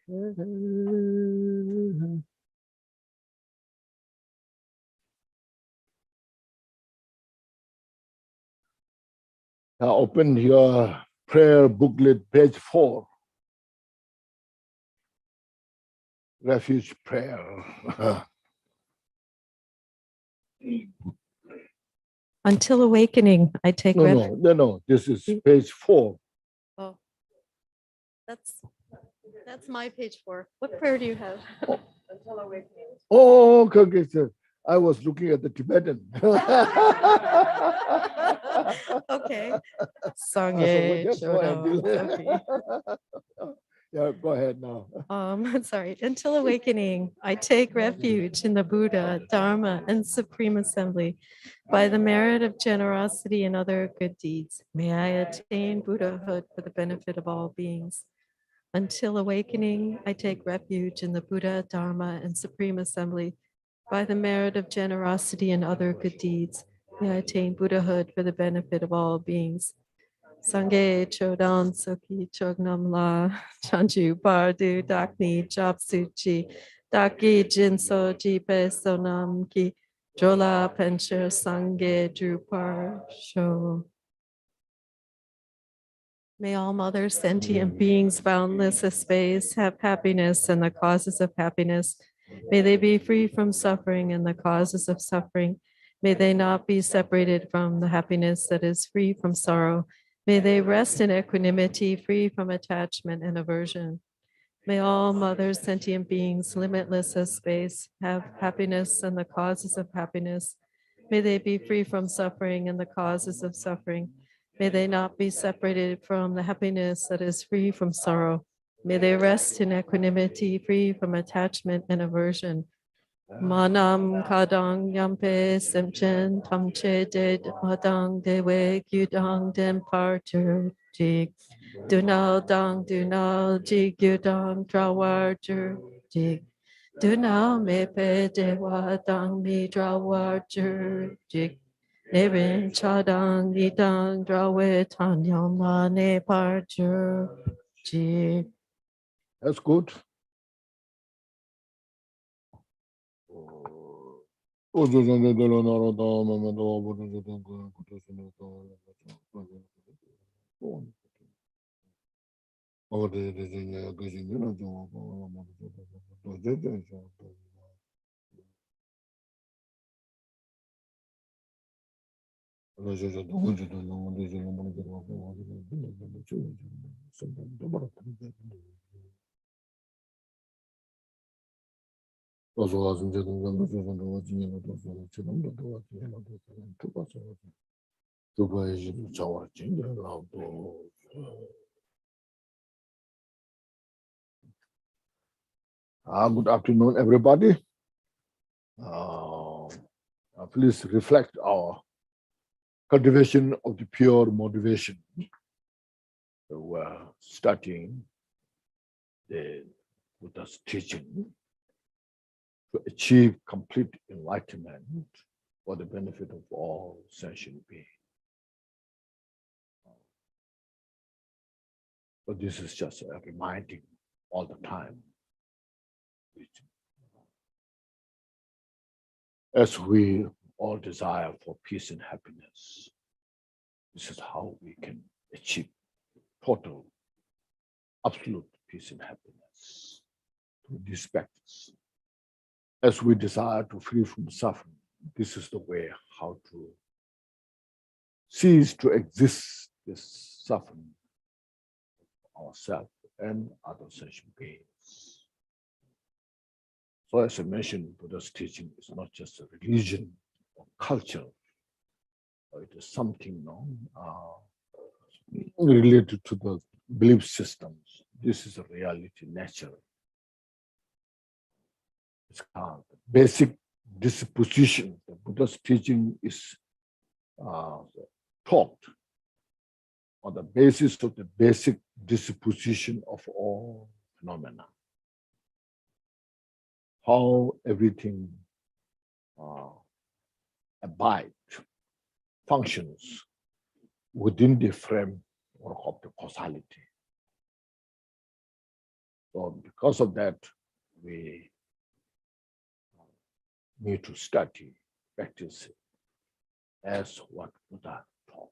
Now open your prayer booklet, page 4. Refuge prayer. Until awakening, I take refuge. No. This is page 4. Oh, that's my page 4. What prayer do you have? Until awakening. Oh, okay. So I was looking at the Tibetan. Okay. Yeah, go ahead now. Sorry. Until awakening, I take refuge in the Buddha, Dharma, and Supreme Assembly. By the merit of generosity and other good deeds, may I attain Buddhahood for the benefit of all beings. Until awakening, I take refuge in the Buddha, Dharma, and Supreme Assembly. By the merit of generosity and other good deeds, may I attain Buddhahood for the benefit of all beings. Sangye Chodan Soki Chognam La Chanju Bardu Dakni Japsuchi Daki Jinso Jipe Sonam Ki Jola Pencher Sangye Drupar Sho. May all mother sentient beings, boundless as space, have happiness and the causes of happiness. May they be free from suffering and the causes of suffering. May they not be separated from the happiness that is free from sorrow. May they rest in equanimity, free from attachment and aversion. May all mother sentient beings, limitless as space, have happiness and the causes of happiness. May they be free from suffering and the causes of suffering. May they not be separated from the happiness that is free from sorrow. May they rest in equanimity, free from attachment and aversion. Manam kadang yampe semchen tamche de madang dewe gyudang den parter jig. Dunal dang dunal jig gyudang drawar jig. Dunal mepe dewa dang mi drawar jig. Nerin chadang nidang drawe tanyam la ne parter jig. That's good. Good afternoon, everybody. Please reflect our cultivation of the pure motivation. So we're studying the Buddha's teaching to achieve complete enlightenment for the benefit of all sentient beings. So this is just a reminding all the time. As we all desire for peace and happiness, this is how we can achieve total, absolute peace and happiness through these practices. As we desire to free from suffering, this is the way how to cease to exist this suffering of ourselves and other sentient beings. So as I mentioned, Buddha's teaching is not just a religion or culture. It is something related to the belief systems. This is a reality, nature. It's called basic disposition. The Buddha's teaching is taught on the basis of the basic disposition of all phenomena. How everything abides, functions within the framework of the causality. So because of that, we need to study, practice it as what Buddha taught.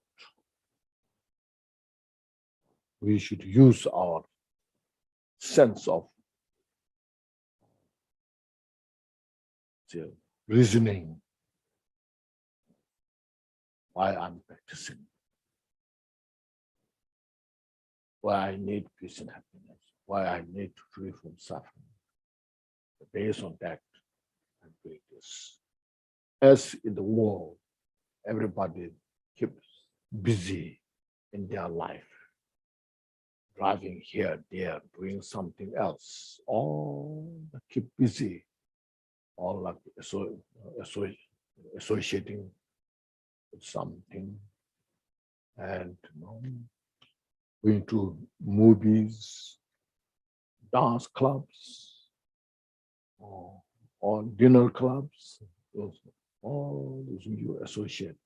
We should use our sense of the reasoning why I'm practicing, why I need peace and happiness, why I need to free from suffering. Based on that, I'm doing this. As in the world, everybody keeps busy in their life, driving here, there, doing something else. All keep busy, all like associating with something, and going to movies, dance clubs, or dinner clubs. All those you associate,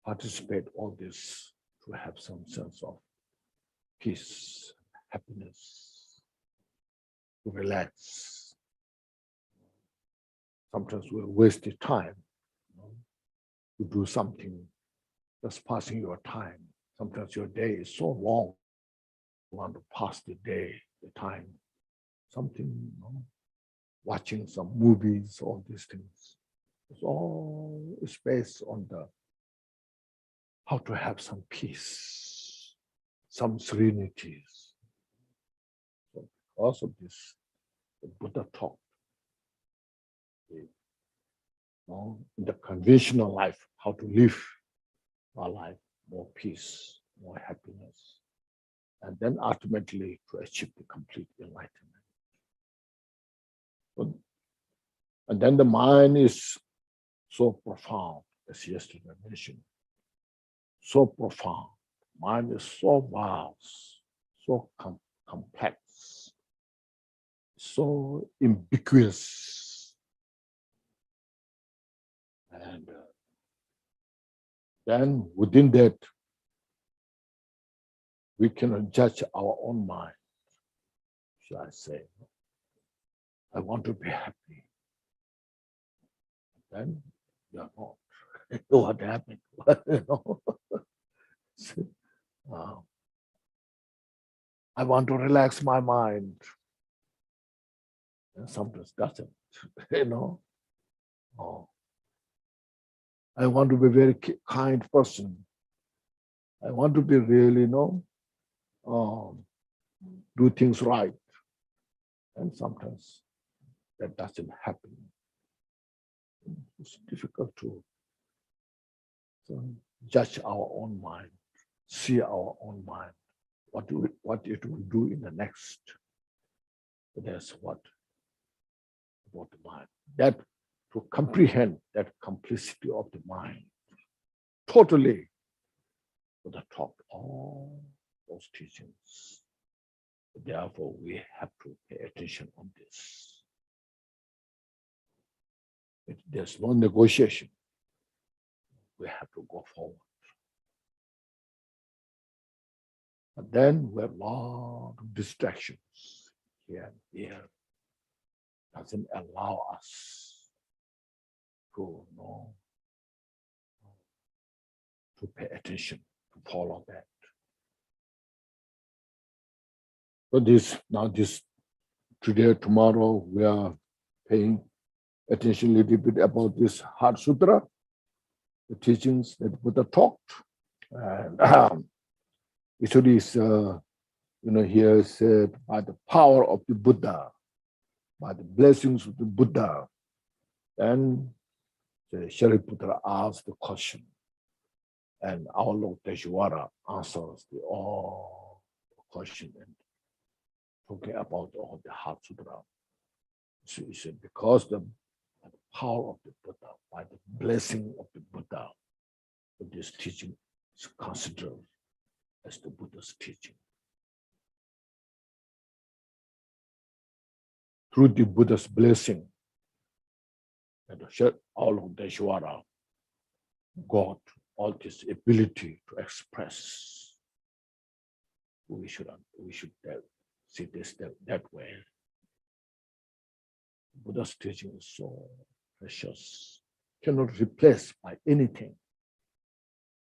participate, all this to have some sense of peace, happiness, to relax. Sometimes we waste the time to do something, just passing your time. Sometimes your day is so long, you want to pass the day, the time, something, watching some movies, all these things. It's all based on how to have some peace, some serenities. So because of this, the Buddha taught, in the conventional life, how to live our life, more peace, more happiness, and then ultimately to achieve the complete enlightenment. And then the mind is so profound, as yesterday mentioned, so profound. Mind is so vast, so complex, so ambiguous. And then within that, we cannot judge our own mind. Should I say, I want to be happy. Then you're not. What happened? I want to relax my mind. And sometimes doesn't, Oh. I want to be a very kind person. I want to be really, do things right. And sometimes that doesn't happen. It's difficult to judge our own mind, see our own mind, what it will do in the next. That's what about the mind. That to comprehend that complexity of the mind totally, Buddha taught all those teachings. Therefore, we have to pay attention on this. There's no negotiation. We have to go forward. But then we have a lot of distractions here and there. Doesn't allow us to to pay attention, to follow that. So today, tomorrow, we are paying attention a little bit about this Heart Sutra, the teachings that Buddha taught. And it is, here said, by the power of the Buddha, by the blessings of the Buddha. Then the Shariputra asked the question, and our Lord Teshwara answers all the question and talking about all the Heart Sutra. So he said, because the power of the Buddha, by the blessing of the Buddha, this teaching is considered as the Buddha's teaching. Through the Buddha's blessing, and all of Deshwara got all this ability to express. We should see this that way. Buddha's teaching is so precious, cannot replace by anything.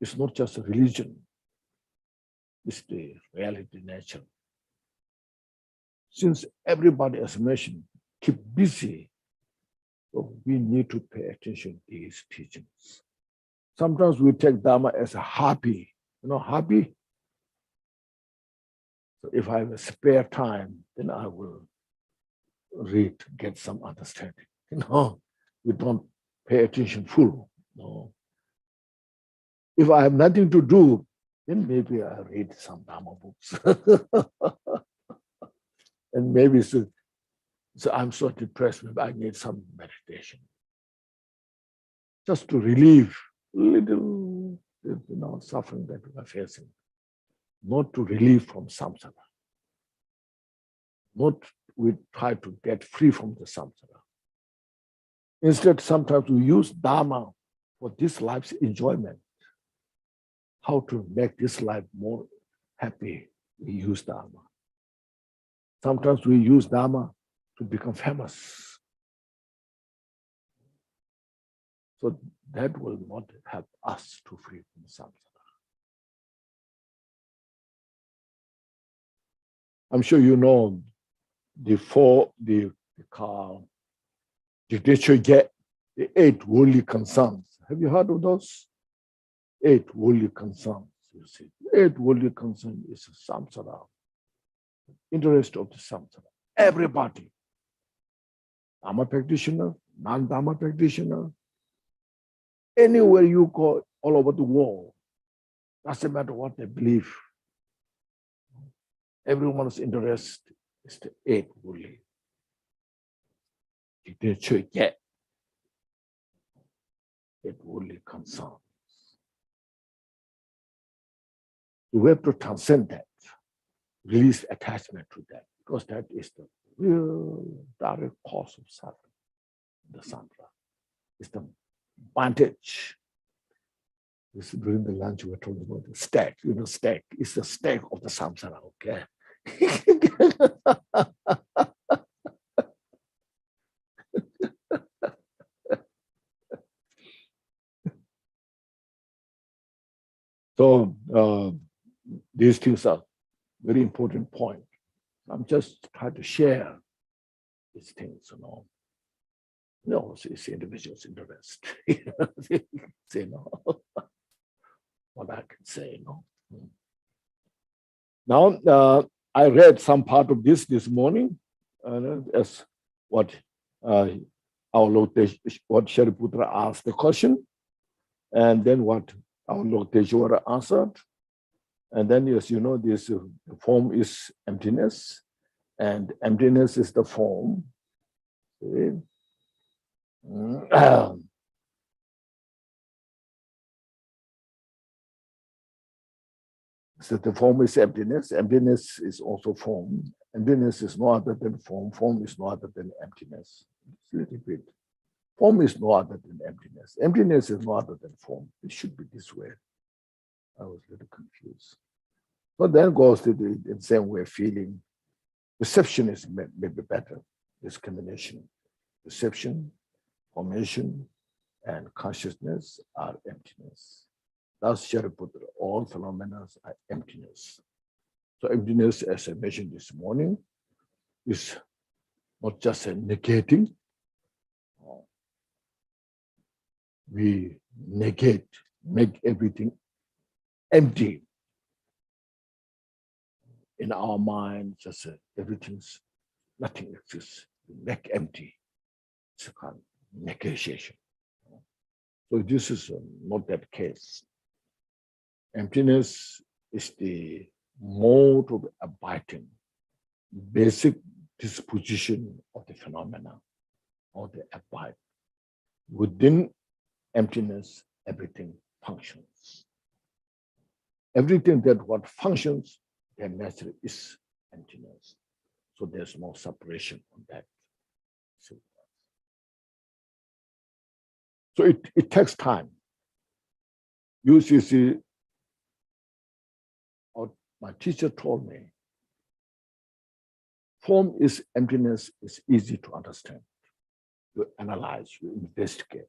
It's not just a religion, it's the reality nature. Since everybody, as mentioned, keep busy, so we need to pay attention to these teachings. Sometimes we take Dharma as a hobby, hobby. So if I have a spare time, then I will read, get some understanding. We don't pay attention full. No. If I have nothing to do, then maybe I read some Dharma books. And maybe so I'm so depressed, maybe I need some meditation. Just to relieve little suffering that we are facing. Not to relieve from samsara. Not we try to get free from the samsara. Instead, sometimes we use Dharma for this life's enjoyment. How to make this life more happy, we use Dharma. Sometimes we use Dharma to become famous. So that will not help us to free from samsara. I'm sure you know the the 8 worldly concerns. Have you heard of those? 8 worldly concerns, you see. 8 worldly concerns is a samsara, interest of the samsara. Everybody, Dharma practitioner, non-Dharma practitioner, anywhere you go, all over the world, doesn't matter what they believe. Everyone's interest is the 8 worldly. It worldly concerns. We have to transcend that, release attachment to that, because that is the real direct cause of suffering. The samsara is the advantage. This during the lunch we were talking about the stack. Stack is the stack of the samsara. Okay. So these things are very important point. I'm just trying to share these things, No, it's individual's interest. Say no. What I can say, no. Now, I read some part of this morning, as what our Lord what Shariputra asked the question, and then what our Lord Tejwara answered. And then, yes, this form is emptiness, and emptiness is the form. So the form is emptiness. Emptiness is also form. Emptiness is no other than form. Form is no other than emptiness. It's a little bit. Form is no other than emptiness. Emptiness is no other than form. It should be this way. I was a little confused. But then goes to the same way of feeling. Perception is maybe better. This combination. Perception, formation, and consciousness are emptiness. Thus, Shariputra, all phenomena are emptiness. So emptiness, as I mentioned this morning, is not just a negating. We negate, make everything empty. In our mind, just everything's, nothing exists. We make empty. It's a kind of negation. So this is not that case. Emptiness is the mode of abiding, basic disposition of the phenomena, or the abide. Within emptiness, everything functions. Everything that what functions, their nature is emptiness. So there's no separation from that. So it takes time. You see, my teacher told me, Form is emptiness is easy to understand. You analyze, you investigate.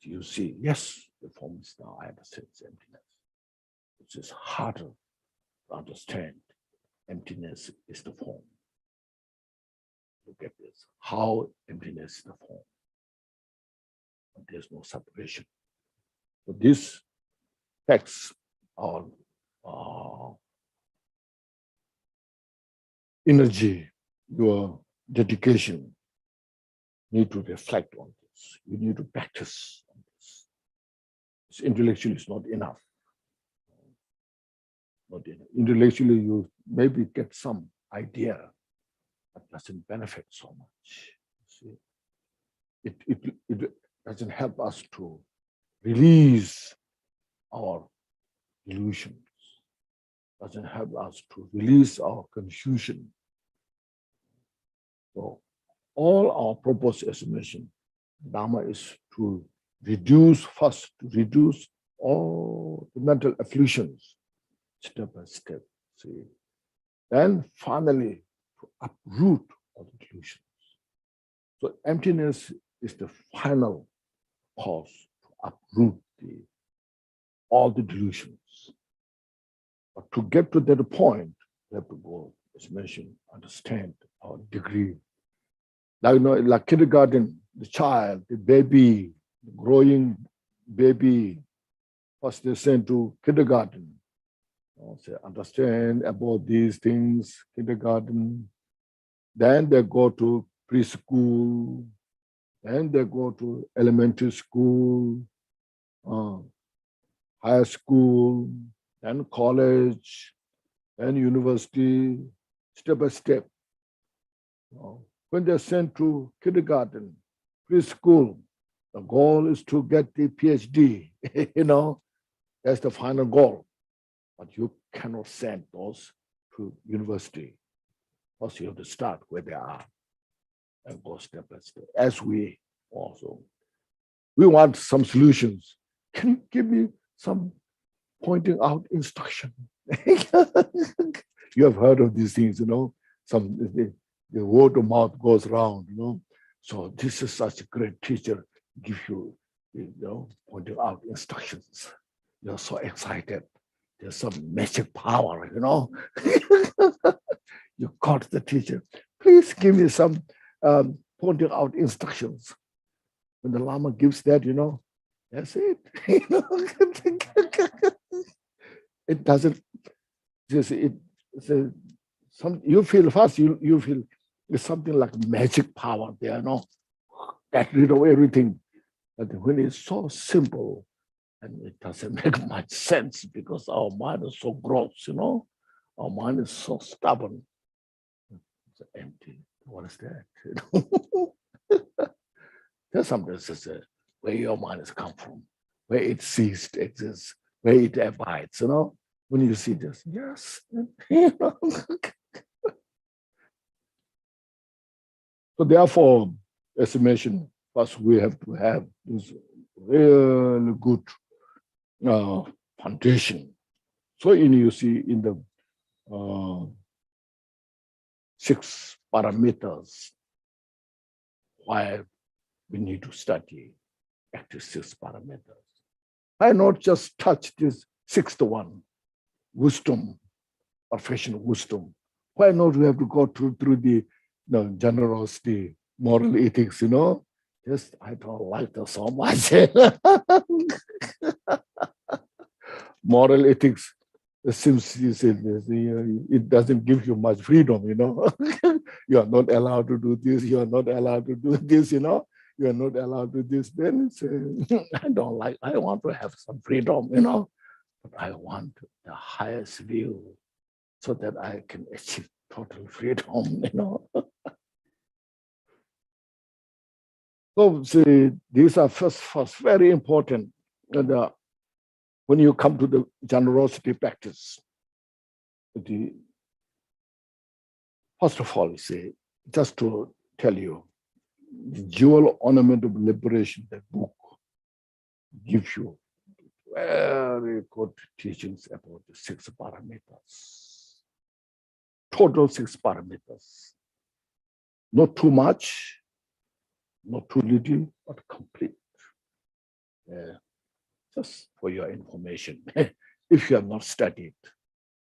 You see, yes, the form is now, I understand it's emptiness. It's just harder to understand. Emptiness is the form. Look at this, how emptiness is the form. There's no separation. So this text our energy, your dedication need to reflect on this. You need to practice on this. It's intellectually is not enough. Not enough. Intellectually, you maybe get some idea, but doesn't benefit so much. See? It doesn't help us to release our illusions. Doesn't help us to release our confusion. So all our purpose, as mentioned, Dharma is to reduce first, to reduce all the mental afflictions, step by step. See, then finally to uproot all the delusions. So emptiness is the final cause to uproot all the delusions. But to get to that point, we have to go, as mentioned, understand our degree. Like kindergarten, the child, the baby, the growing baby, first they send to kindergarten. Say, understand about these things, kindergarten. Then they go to preschool. Then they go to elementary school, high school, then college, then university, step by step. When they're sent to kindergarten, preschool, the goal is to get the PhD. That's the final goal. But you cannot send those to university. First, you have to start where they are and go step by step. As we also, we want some solutions. Can you give me some pointing out instruction? You have heard of these things, some the word of mouth goes around, So this is such a great teacher, give you, pointing out instructions. You're so excited. There's some magic power, You caught the teacher. Please give me some pointing out instructions. When the Lama gives that, that's it. It doesn't just you feel first, you feel it's something like magic power there, get rid of everything. But when it's so simple, and it doesn't make much sense because our mind is so gross, our mind is so stubborn. It's empty. What is that? There's something that says where your mind has come from, where it ceased to exist, where it abides, When you see this, yes. So therefore, as I mentioned, first we have to have this really good foundation. So you see in the 6 parameters why we need to study active 6 parameters. Why not just touch this 6th one, wisdom, perfection of wisdom? Why not we have to go through the generosity, moral ethics, Just I don't like that so much. Moral ethics, seems it doesn't give you much freedom, You are not allowed to do this, you are not allowed to do this, you are not allowed to do this. Then it's, I don't like, I want to have some freedom, but I want the highest view so that I can achieve total freedom, So see, these are first very important. And when you come to the generosity practice, first of all, see, just to tell you, the Jewel Ornament of Liberation, that book, gives you very good teachings about the 6 parameters. Total 6 parameters. Not too much, not too little, but complete. Just for your information, if you have not studied.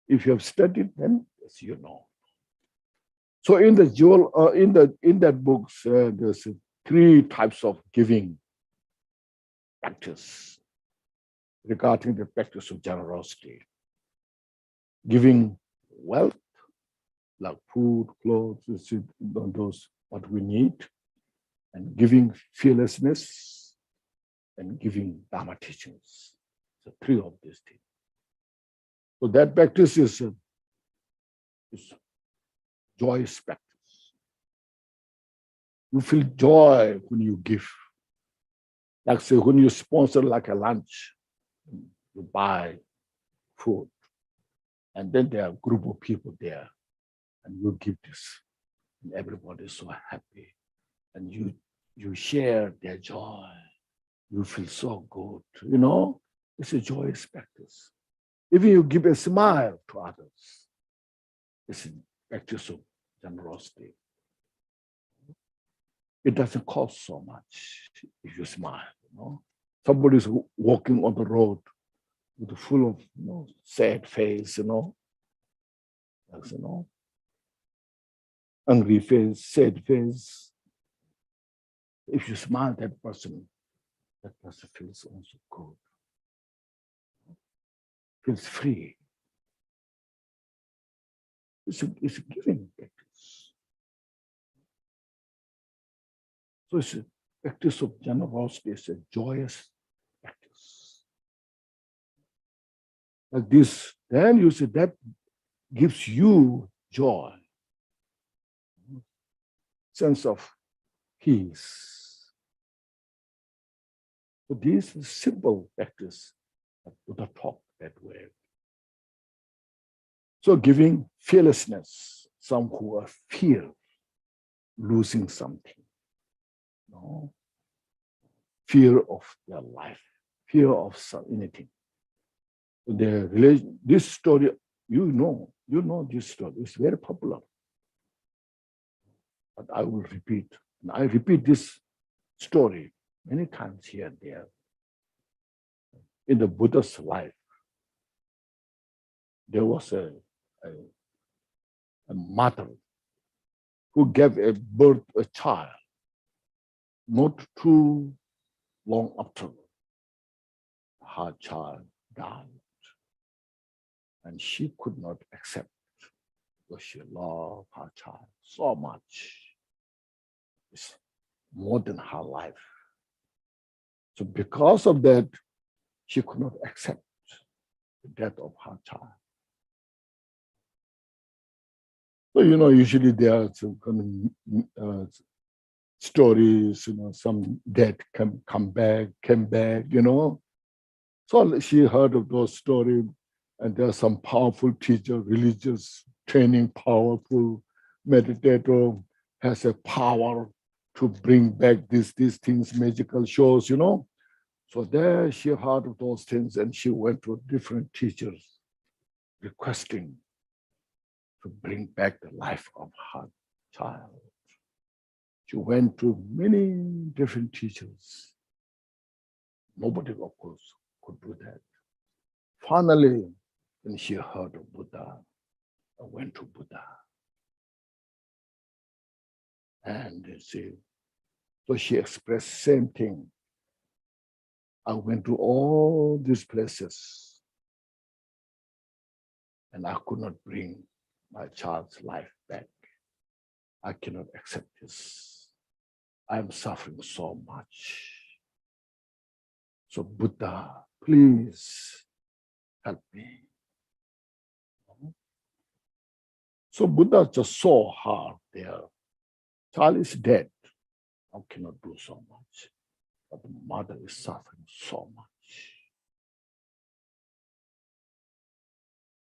If you have studied, then yes, you know. So in the in that books, there's 3 types of giving practice regarding the practice of generosity. Giving wealth, like food, clothes, those what we need, and giving fearlessness, and giving Dharma teachings. So 3 of these things. So that practice is joyous practice. You feel joy when you give. Like say when you sponsor like a lunch, you buy food, and then there are a group of people there, and you give this, and everybody is so happy, and you share their joy. You feel so good, you know. It's a joyous practice. Even you give a smile to others, it's a practice of generosity. It doesn't cost so much if you smile, you know. Somebody's walking on the road with a full of, you know, sad face, you know, like, you know, angry face, sad face. If you smile at that person feels also good, feels free. It's a giving practice. So it's a practice of generosity. It's a joyous practice. Like this, then you see that gives you joy, sense of peace. So this is simple practice, but Buddha talk that way. So giving fearlessness, some who are fear losing something, no? Fear of their life, fear of anything. This story, you know this story. It's very popular. But I will repeat. And I repeat this story many times here and there. In the Buddha's life, there was a mother who gave birth to a child not too long after her child died. And she could not accept because she loved her child so much. It's more than her life. So because of that, she could not accept the death of her child. So, you know, usually there are some kind of stories, you know, some dead came back, you know. So she heard of those stories, and there are some powerful teacher, religious training, powerful meditator, has a power to bring back these things, magical shows, you know. So there she heard of those things, and she went to different teachers requesting to bring back the life of her child. She went to many different teachers. Nobody, of course, could do that. Finally, when she heard of Buddha, I went to Buddha. And so she expressed same thing. I went to all these places, and I could not bring my child's life back. I cannot accept this. I am suffering so much. So Buddha, please help me. So Buddha just saw her there. Child is dead. I cannot do so much. But the mother is suffering so much.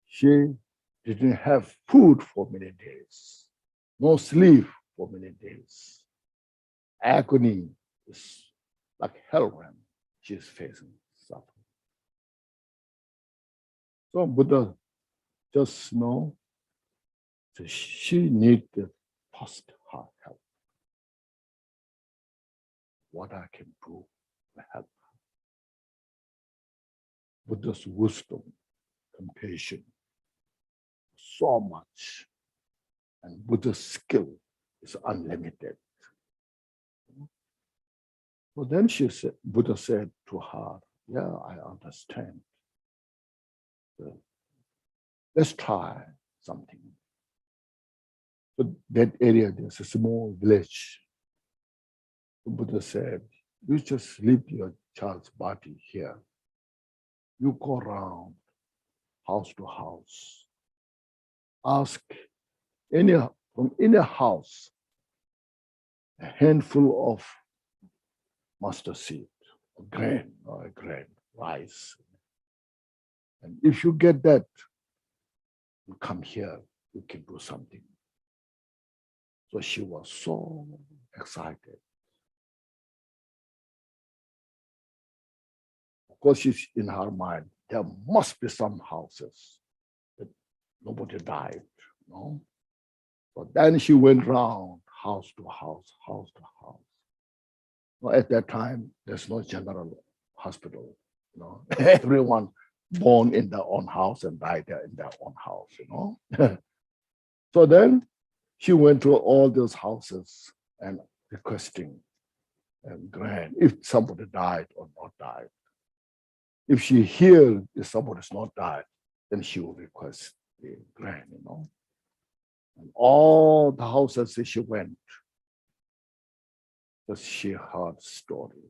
She didn't have food for many days, no sleep for many days. Agony is like hell when she is facing suffering. So Buddha just know that she needs to trust her help. what I can do to help. Buddha's wisdom, compassion, so much. And Buddha's skill is unlimited. So then Buddha said to her, yeah, I understand. Let's try something. So that area, there's a small village. The Buddha said, you just leave your child's body here. You go around house to house. Ask from any house a handful of mustard seed, a grain or a grain, rice. And if you get that, you come here, you can do something. So she was so excited. Of course, she's in her mind, there must be some houses that nobody died, you know? So then she went round house to house, house to house. Well, at that time, there's no general hospital, you know. Everyone born in their own house and died there in their own house, you know. So then she went to all those houses and requesting and grant if somebody died or not died. If she hears if somebody's not died, then she will request the grant, you know. And all the houses that she went, because she heard story.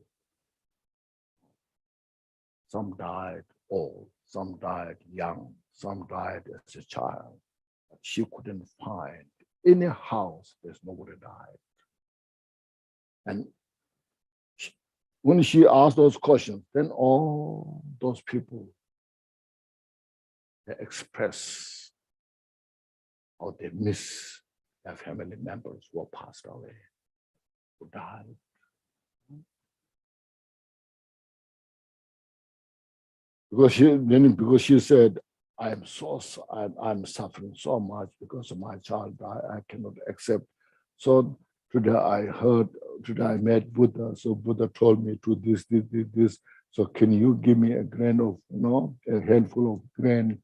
Some died old, some died young, some died as a child. But she couldn't find any house there's nobody died. And when she asked those questions, then all those people, they express how they miss their family members who passed away, who died. Because she said, I'm suffering so much because my child died, I cannot accept. So today I met Buddha. So Buddha told me to this. So can you give me a grain of, a handful of grain?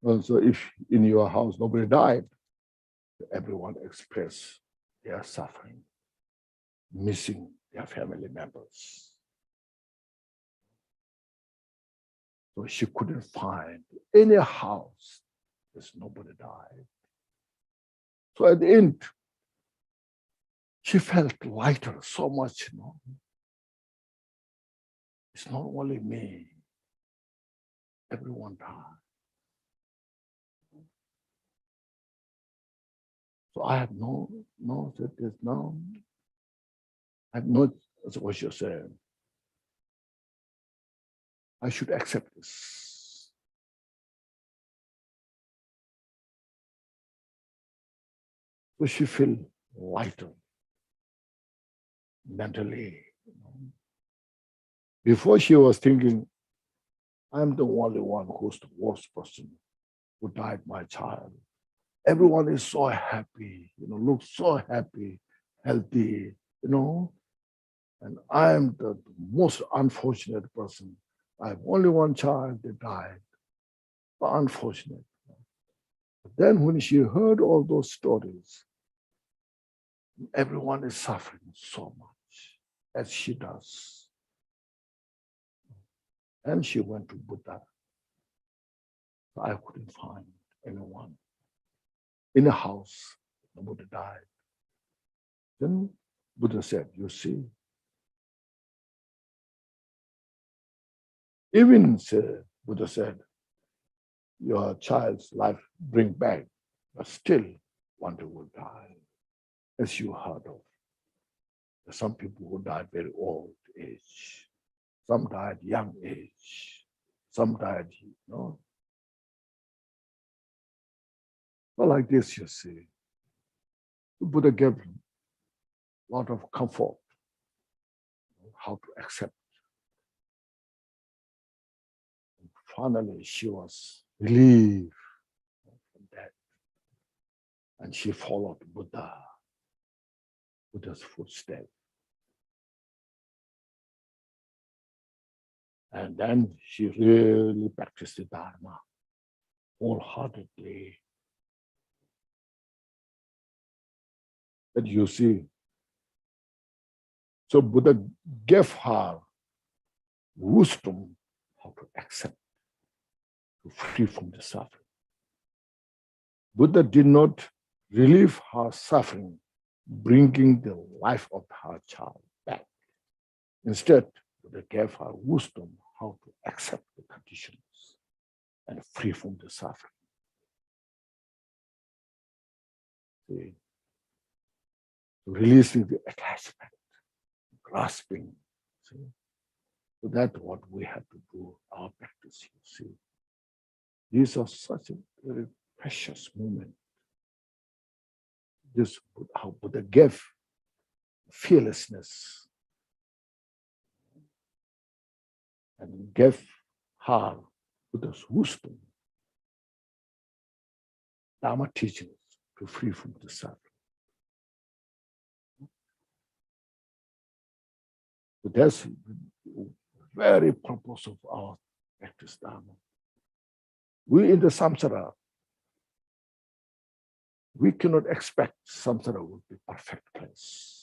So if in your house nobody died, everyone expressed their suffering, missing their family members. So she couldn't find any house because nobody died. So at the end, she felt lighter so much, It's not only me. Everyone died. So I have that's what you're saying. I should accept this. So she feel lighter mentally. Before she was thinking, I'm the only one who's the worst person who died my child. Everyone is so happy, looks so happy, healthy, and I'm the most unfortunate person. I have only one child that died. But unfortunate. But then when she heard all those stories, everyone is suffering so much, as she does. And she went to Buddha. I couldn't find anyone in a house. Nobody died. Then Buddha said, you see, even Buddha said, your child's life bring back, but still one day will die, as you heard of. There's some people who died very old age. Some died young age. Some died, Not like this, you see. The Buddha gave a lot of comfort, how to accept. And finally, she was relieved from that. And she followed Buddha's footsteps. And then she really practiced the Dharma wholeheartedly. But you see, so Buddha gave her wisdom how to accept, to free from the suffering. Buddha did not relieve her suffering, bringing the life of her child back. Instead, Buddha gave her wisdom how to accept the conditions and free from the suffering. See, releasing the attachment, grasping. See? So that's what we have to do, our practice, you see. These are such a very precious moment. This how Buddha gave fearlessness and gave her Buddha's wisdom, Dharma teachings to free from the suffering. So that's the very purpose of our practice Dharma. We in the samsara, we cannot expect samsara will be a perfect place.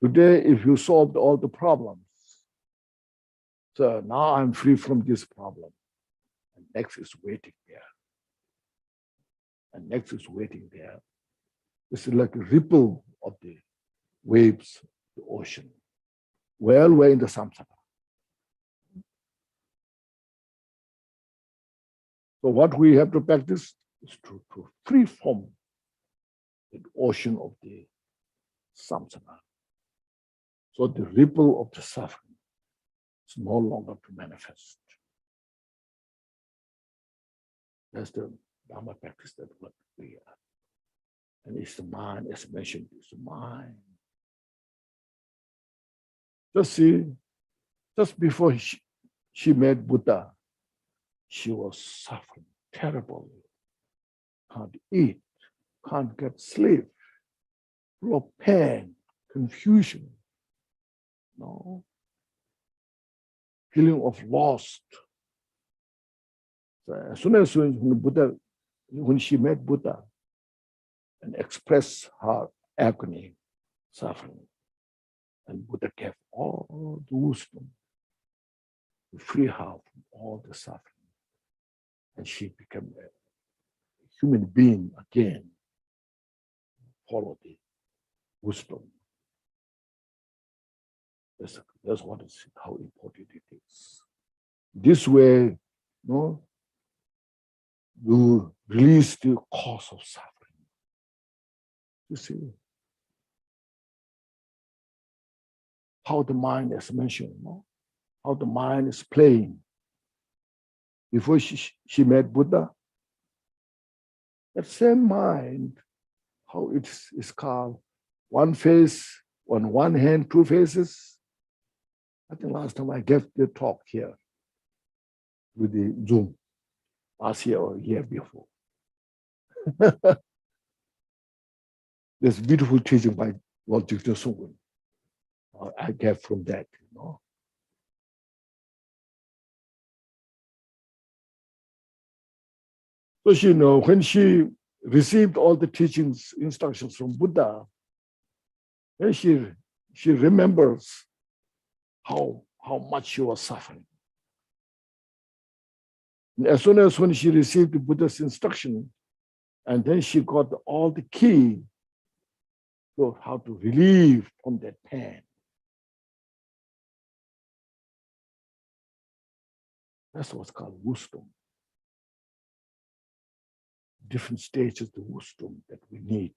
Today, if you solved all the problems, so now I'm free from this problem. And next is waiting there. And next is waiting there. This is like a ripple of the waves, the ocean. Well, we're in the samsara. So what we have to practice is to free from the ocean of the samsara. So the ripple of the suffering is no longer to manifest. That's the Dharma practice that what we are. And it's the mind, as mentioned, it's the mind. Just see, just before she met Buddha, she was suffering terribly. Can't eat, can't get sleep, full of pain, confusion, no, feeling of lost. So as soon as when she met Buddha and expressed her agony, suffering, and Buddha gave all the wisdom to free her from all the suffering. And she became a human being again. Follow the wisdom. That's what is how important it is. This way, no, you release the cause of suffering. You see how the mind, as mentioned, no? How the mind is playing. Before she met Buddha, that same mind, how it is called, one face, on one hand, two faces. I think last time I gave the talk here with the Zoom, last year or year before. There's beautiful teaching by Lord Jigten Sungwen. I get from that, you know. So she know when she received all the teachings, instructions from Buddha, then she remembers how much she was suffering. And as soon as when she received the Buddha's instruction, and then she got all the key to how to relieve from that pain. That's what's called wisdom. Different stages of wisdom that we need.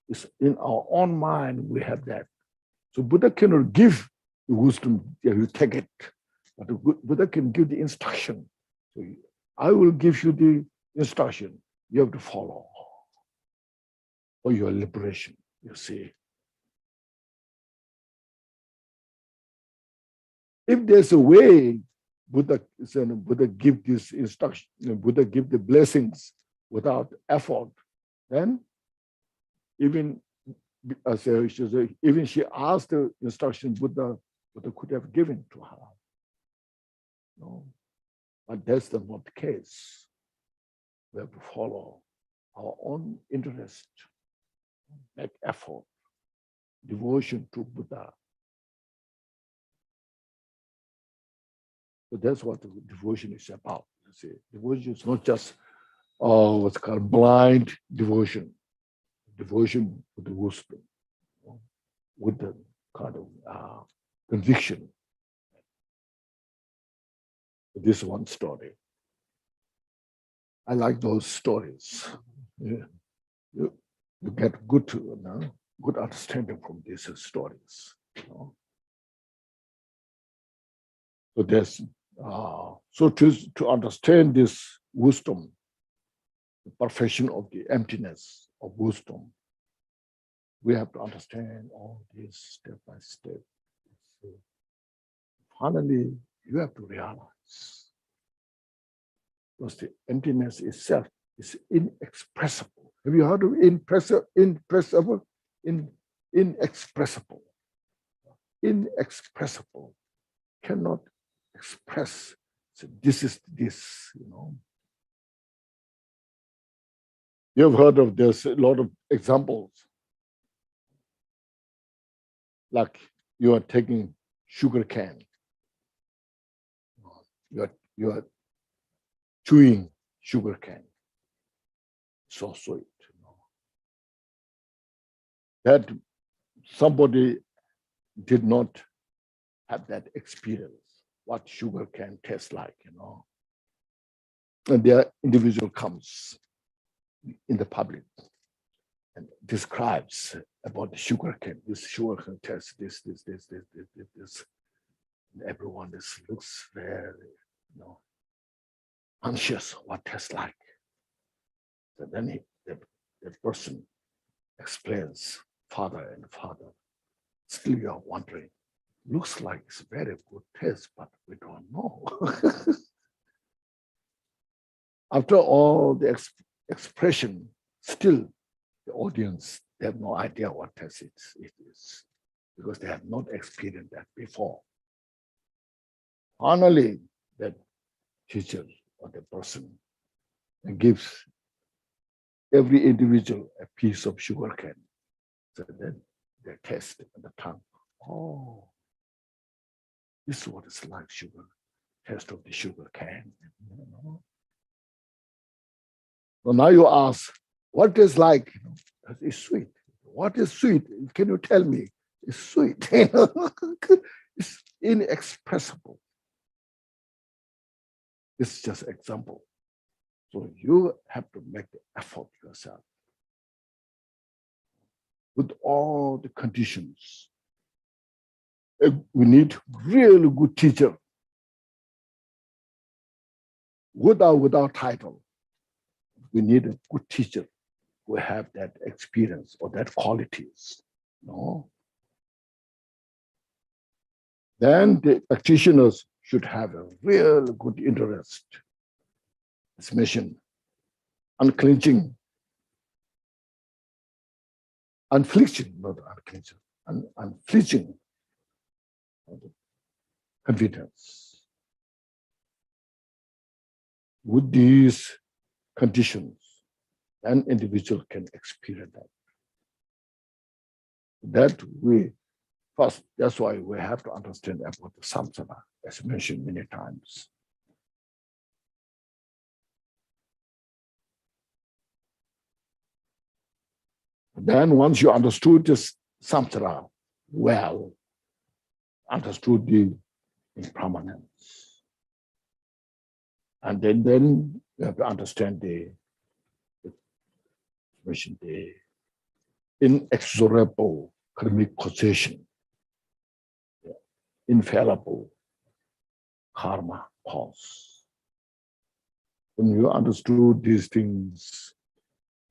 It's in our own mind, we have that. So Buddha cannot give the wisdom, you take it. But Buddha can give the instruction. So I will give you the instruction. You have to follow for your liberation, you see. If there's a way Buddha give this instruction, Buddha give the blessings without effort, then even she asked the instruction, Buddha Buddha could have given to her. No, but that's not the case. We have to follow our own interest, make effort, devotion to Buddha. So that's what the devotion is about. You see, devotion is not just what's called blind devotion, devotion with the wisdom, with the kind of conviction. This one story. I like those stories. Yeah. You get good understanding from these stories. So there's so to understand this wisdom, the perfection of the emptiness of wisdom, we have to understand all this step by step. So finally, you have to realize, because the emptiness itself is inexpressible. Have you heard of inexpressible? Inexpressible. Cannot express. So this is this, You've heard of this, a lot of examples. Like you are taking sugar cane. You are chewing sugar cane. So sweet. That somebody did not have that experience, what sugar cane tastes like, And their individual comes in the public and describes about the sugar cane. This sugar cane tastes this. And everyone looks very, anxious what tastes like. So then the person explains, father, still you are wondering, looks like it's very good taste, but we don't know. After all the expression, still the audience, they have no idea what taste it is, because they have not experienced that before. Finally, that teacher or the person gives every individual a piece of sugar cane. So then they taste on the tongue. Oh, this is what it's like, sugar, taste of the sugar cane. So now you ask, what is like? It's sweet. What is sweet? Can you tell me? It's sweet. It's inexpressible. It's just an example. So you have to make the effort yourself with all the conditions. We need really good teacher, without title. We need a good teacher who have that experience or that qualities. Then the practitioners should have a real good interest. It's mentioned, unclenching, unflinching, not unclenching, unflinching confidence. With these conditions, an individual can experience that. That we first, that's why we have to understand about the samsara, as mentioned many times. Then once you understood this samsara well, understood the impermanence, and then you have to understand the inexorable karmic causation, infallible karma cause. When you understood these things,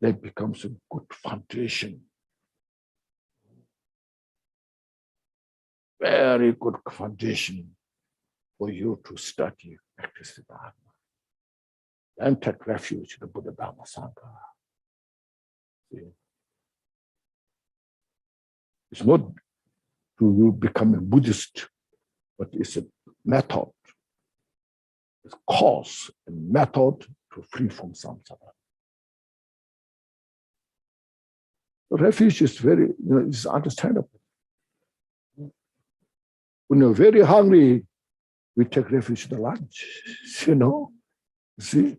that becomes a good foundation. Very good foundation for you to study, practice the Dharma, and take refuge in the Buddha Dharma Sangha. It's not to you become a Buddhist but it's a method. It's cause and method to free from samsara. The refuge is very, it's understandable. When you're very hungry, we take refuge in the lunch, see?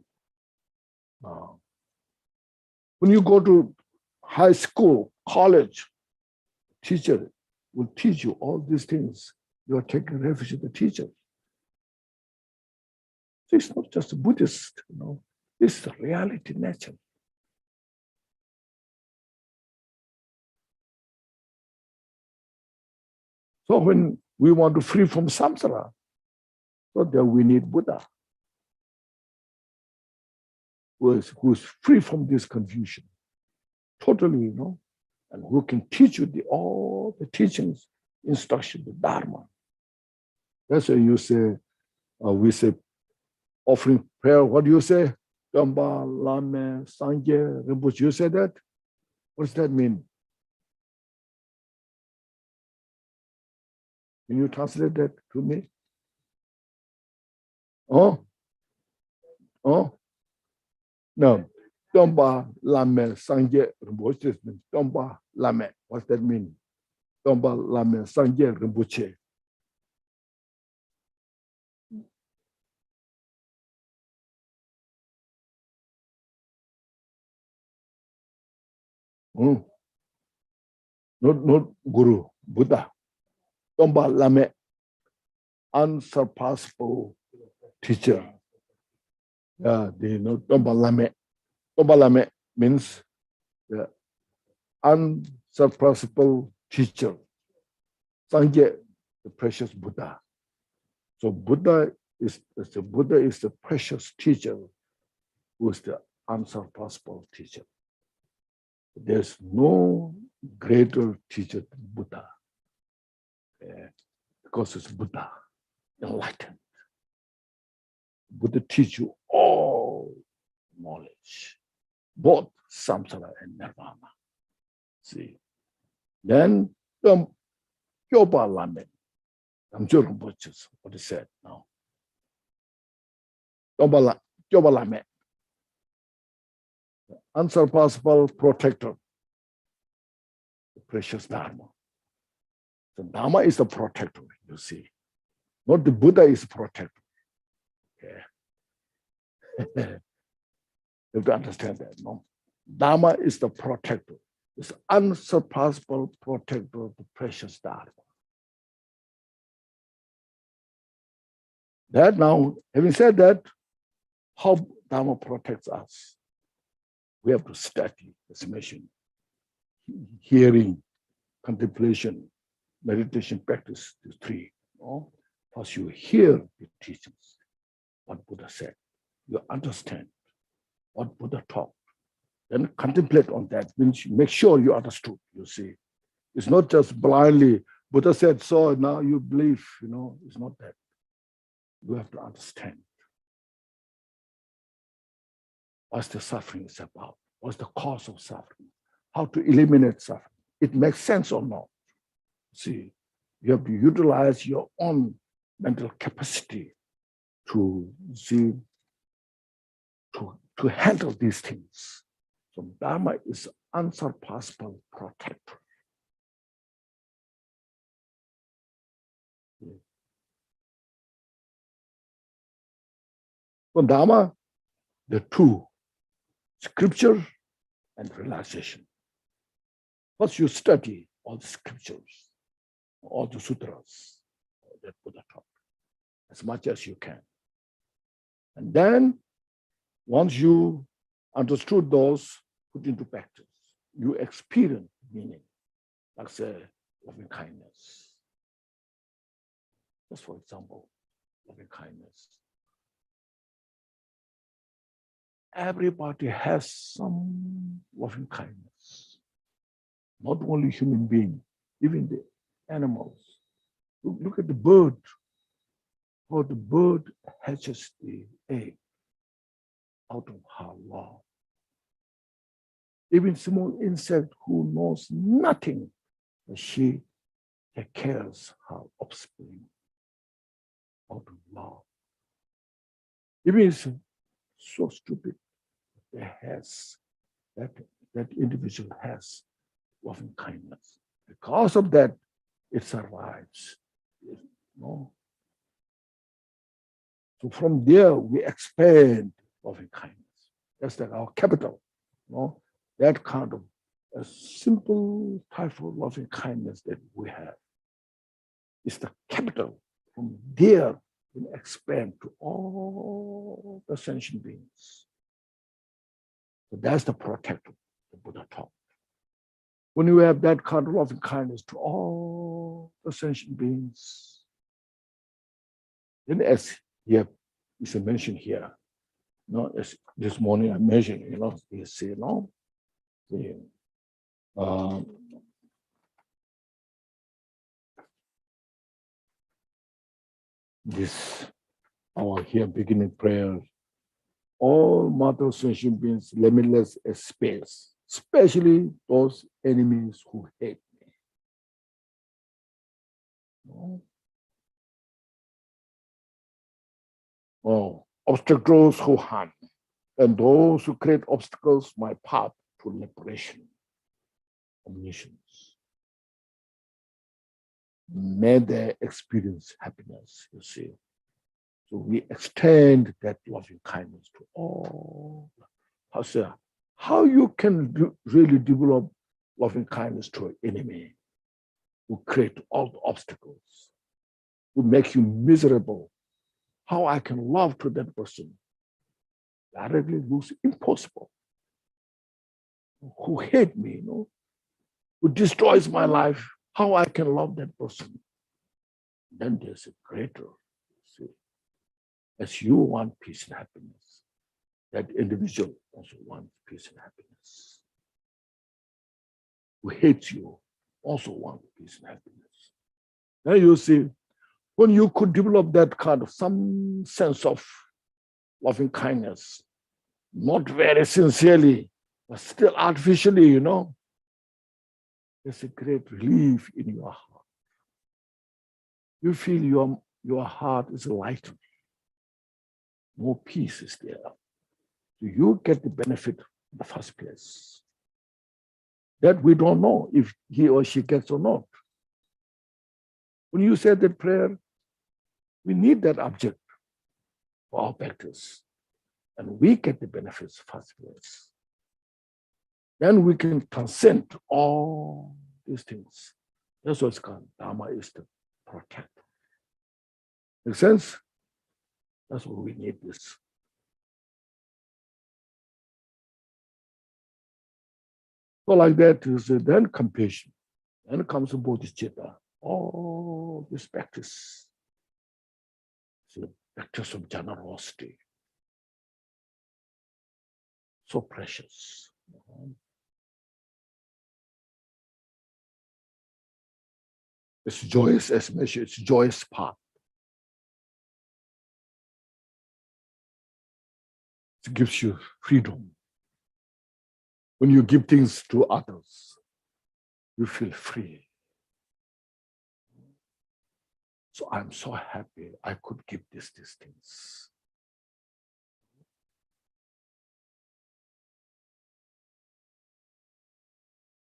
When you go to high school, college, teacher will teach you all these things. You are taking refuge in the teacher. So it's not just a Buddhist, it's the reality nature. So when we want to free from samsara, so then we need Buddha, who is free from this confusion, totally, and who can teach you all the teachings, instruction, the Dharma. That's why you say, we say, offering prayer, what do you say? Gamba, Lame, Sangye, Rinpoche, you say that? What does that mean? Can you translate that to me? Oh? No. Gamba, Lame, Sangye, Rinpoche. Gamba, Lame. What's that mean? Gamba, Lame, Sangye, Rinpoche. Not Guru, Buddha. Gamba, Lame, unsurpassable teacher. Yeah, they know Gamba Lame. Gamba Lame means unsurpassable teacher. Sangye, the precious Buddha. So Buddha is the precious teacher who is the unsurpassable teacher. There's no greater teacher than Buddha, because it's Buddha, enlightened. Buddha teach you all knowledge, both samsara and nirvana. See, then Kyopa Lamed, Rinpoche, what he said now. Kyopa Lamed, unsurpassable protector, the precious Dharma. So Dharma is the protector, you see. Not the Buddha is the protector. You have to understand that, no? Dharma is the protector. It's unsurpassable protector of the precious Dharma. That now, having said that, how Dharma protects us? We have to study this mission, hearing, contemplation, meditation practice, these three. First you hear the teachings, what Buddha said. You understand what Buddha taught. Then contemplate on that, means make sure you understood, you see. It's not just blindly, Buddha said so, now you believe, it's not that. You have to understand. What's the suffering is about? What's the cause of suffering? How to eliminate suffering? It makes sense or not? See, you have to utilize your own mental capacity to see, to handle these things. So Dharma is unsurpassable protector. For Dharma, the two, scripture and realization. First you study all the scriptures, all the sutras that Buddha taught, as much as you can. And then, once you understood those, put into practice, you experience meaning, like say, loving kindness. Just for example, loving kindness. Everybody has some loving kindness. Not only human beings, even the animals. Look at the bird. How the bird hatches the egg out of her love. Even small insect who knows nothing, she takes care of her offspring. out of love. Even it's so stupid, that individual has loving kindness. Because of that, it survives. You know? So from there, we expand loving kindness. That's like our capital. You know? That kind of a simple type of loving kindness that we have is the capital. From there, we expand to all the sentient beings. So that's the protector the Buddha taught. When you have that kind of loving kindness to all the sentient beings, then as here is mentioned here, you know, as this morning I mentioned, you know, you see, you know, this our here beginning prayer, all mother sentient beings limitless as space, especially those enemies who hate me. Oh, obstacles who harm, and those who create obstacles my path to liberation, omniscience. May they experience happiness, you see. So we extend that loving kindness to all. How you can really develop loving kindness to an enemy who create all the obstacles, who make you miserable? How I can love to that person? Directly looks impossible. Who hate me, you know, who destroys my life, how I can love that person? Then there's a greater, see, as you want peace and happiness, that individual also wants peace and happiness. Who hates you also wants peace and happiness. Now you see, when you could develop that kind of some sense of loving kindness, not very sincerely, but still artificially, you know, there's a great relief in your heart. You feel your heart is lighter. More peace is there. So you get the benefit in the first place. That we don't know if he or she gets or not. When you say that prayer, we need that object for our practice. And we get the benefits first place. Then we can transcend all these things. That's what's called Dharma is the protector. Make sense? That's what we need this. So like that is then compassion. Then comes bodhicitta. All this practice. So practice of generosity. So precious. It's joyous as measure, it's joyous path. It gives you freedom. When you give things to others, you feel free. So I'm so happy I could give these things.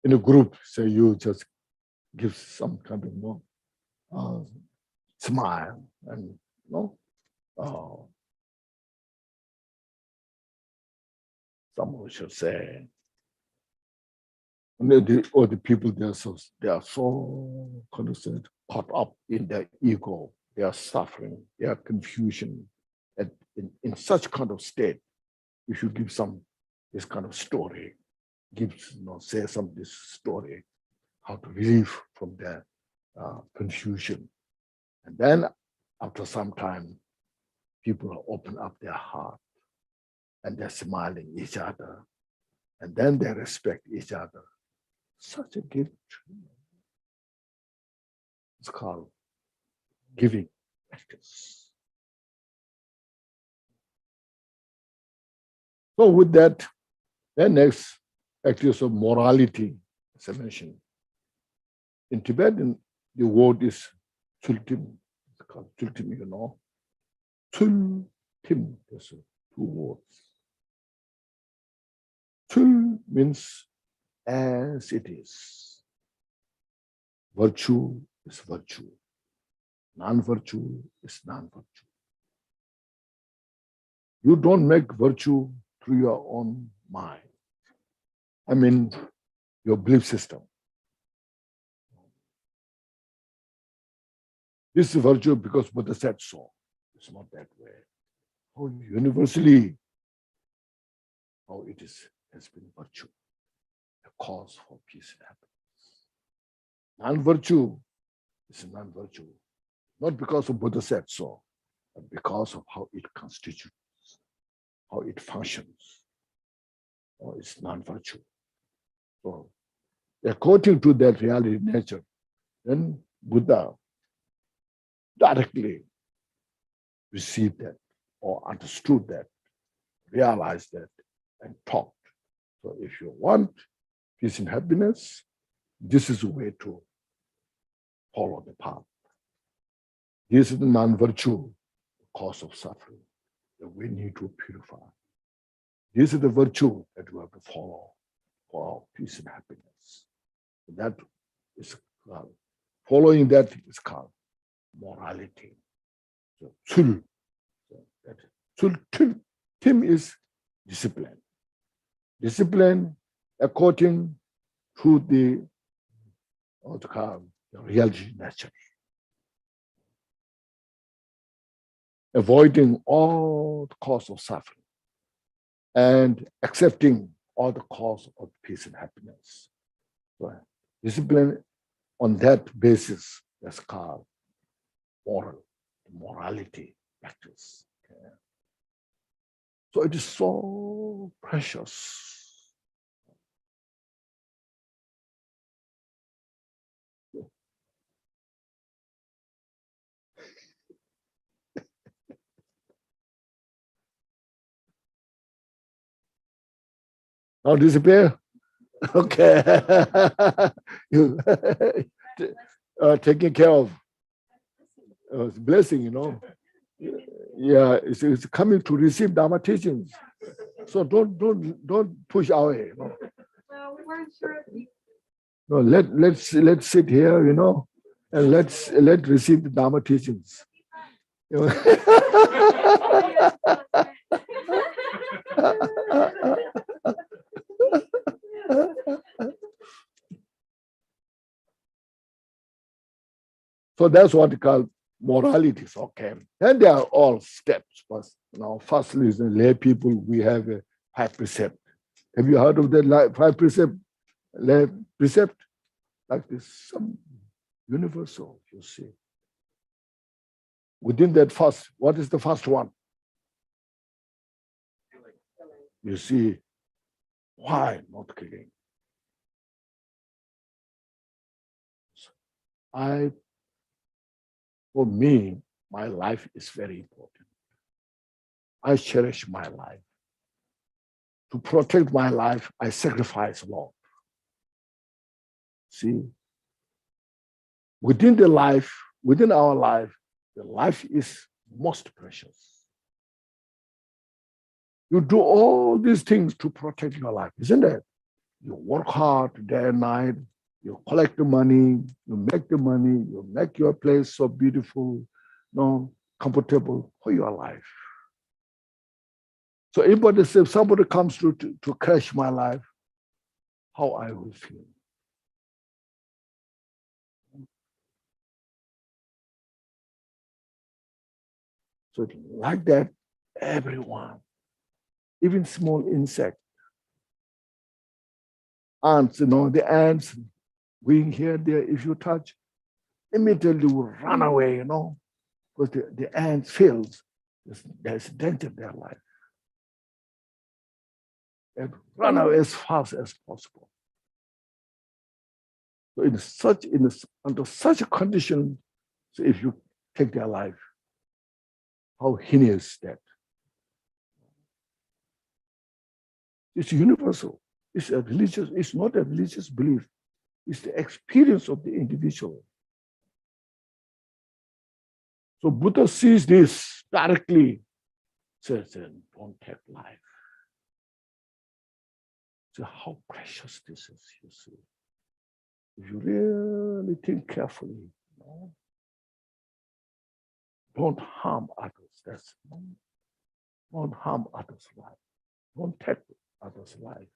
In a group, say you just give some kind of smile and someone should say, or the people they are so concerned, caught up in their ego, they are suffering, they are confusion, and in such kind of state, you should give this kind of story, say this story, how to relieve from their confusion. And then after some time, people open up their heart and they're smiling each other. And then they respect each other. Such a gift. It's called giving practice. So with that, then next practice of morality, as I mentioned. In Tibetan, the word is chultim. It's called chultim, Tul Tim, there's two words. Tul means as it is. Virtue is virtue. Non-virtue is non-virtue. You don't make virtue through your own mind. I mean, your belief system. This is virtue because Buddha said so. It's not that way. How universally, how it is has been virtue, a cause for peace and happiness. Non-virtue is non-virtue, not because of Buddha said so, but because of how it constitutes, how it functions. Or it's non-virtue. So, according to that reality nature, then Buddha directly received that or understood that, realized that, and taught. So if you want peace and happiness, this is a way to follow the path. This is the non-virtue, cause of suffering, that we need to purify. This is the virtue that we have to follow for our peace and happiness. That is following that is called morality. So, Tim is discipline. Discipline according to the reality nature. Avoiding all the cause of suffering and accepting all the cause of peace and happiness. So discipline on that basis is called morality practice. Okay. So it is so precious. Now disappear? Okay. You taking care of. It's a blessing, you know. Yeah, it's coming to receive Dharma teachings. So don't push away, you know. Well, we weren't sure. No, let's sit here, you know, and let's receive the Dharma teachings. You know? So that's what we call moralities, okay. And they are all steps. But firstly, as lay people, we have a 5 precept. Have you heard of that 5 precept? Lay precept? Like this, some universal, you see. Within that first, what is the first one? You see, why not killing? For me, my life is very important. I cherish my life. To protect my life, I sacrifice a lot. See, within our life, the life is most precious. You do all these things to protect your life, isn't it? You work hard day and night, you collect the money, you make your place so beautiful, comfortable for your life. So if somebody comes to crash my life, how I will feel. So like that, everyone, even small insect, ants, the ants going here, there, if you touch, immediately will run away, because the ants feels there's danger in their life. And run away as fast as possible. So under such a condition, so if you take their life, how heinous that? It's universal. It's not a religious belief. It's the experience of the individual. So Buddha sees this directly, says, don't take life. So how precious this is, you see. If you really think carefully, don't harm others. Don't harm others' life. Don't take others' life.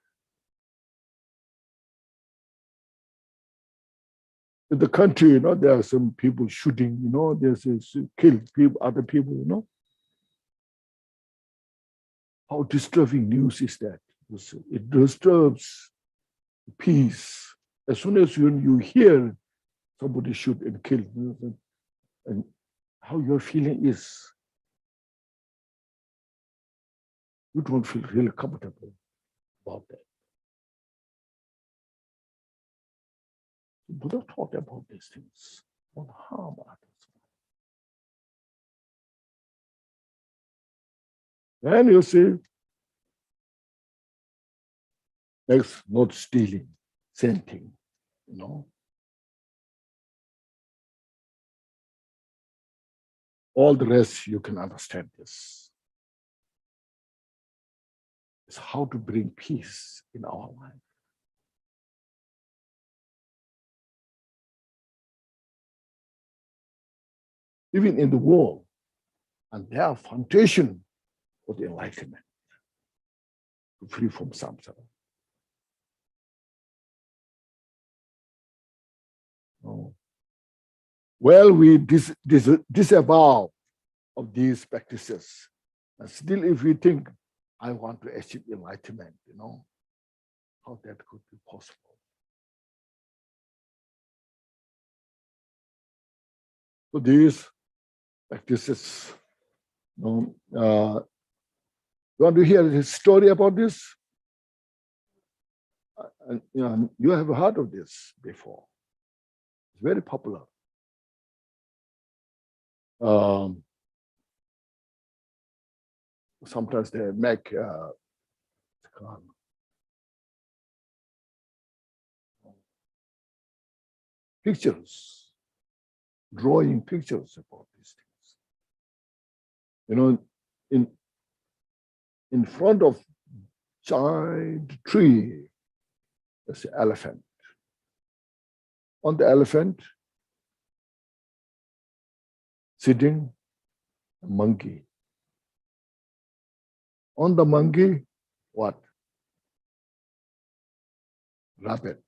In the country, there are some people shooting, there's kill people, other people, How disturbing news is that? It disturbs peace. As soon as you hear somebody shoot and kill, and how your feeling is, you don't feel really comfortable about that. Buddha taught about these things. Don't harm others. And you see, next, not stealing, same thing, All the rest, you can understand this. It's how to bring peace in our life. Even in the world, and their foundation for the enlightenment, to free from samsara. Well, we disavow of these practices. And still, if we think, I want to achieve enlightenment, how that could be possible. So these practices, you want to hear a story about this? You have heard of this before. It's very popular. Sometimes they make pictures, drawing pictures about these things. In front of giant tree, there's an elephant. On the elephant, sitting a monkey. On the monkey, what? Rabbit.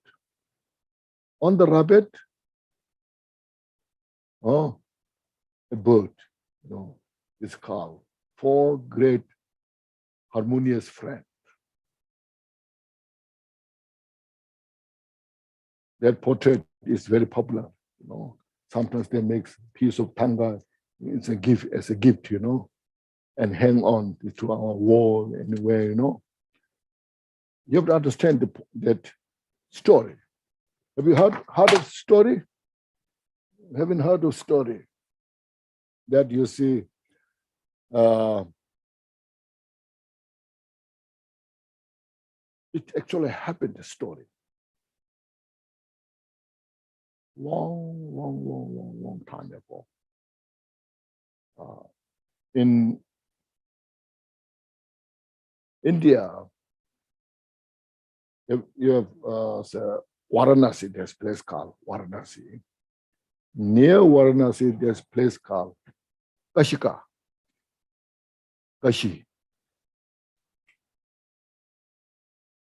On the rabbit, a bird. It's called 4 great harmonious friends. That portrait is very popular. Sometimes they make a piece of tanga. It's a gift, as a gift, and hang on to our wall anywhere, You have to understand that story. Have you heard of story? Haven't heard of story? That you see, it actually happened, the story. Long time ago. In India, you have Varanasi, there's a place called Varanasi. Near Varanasi, there's a place called Kashi.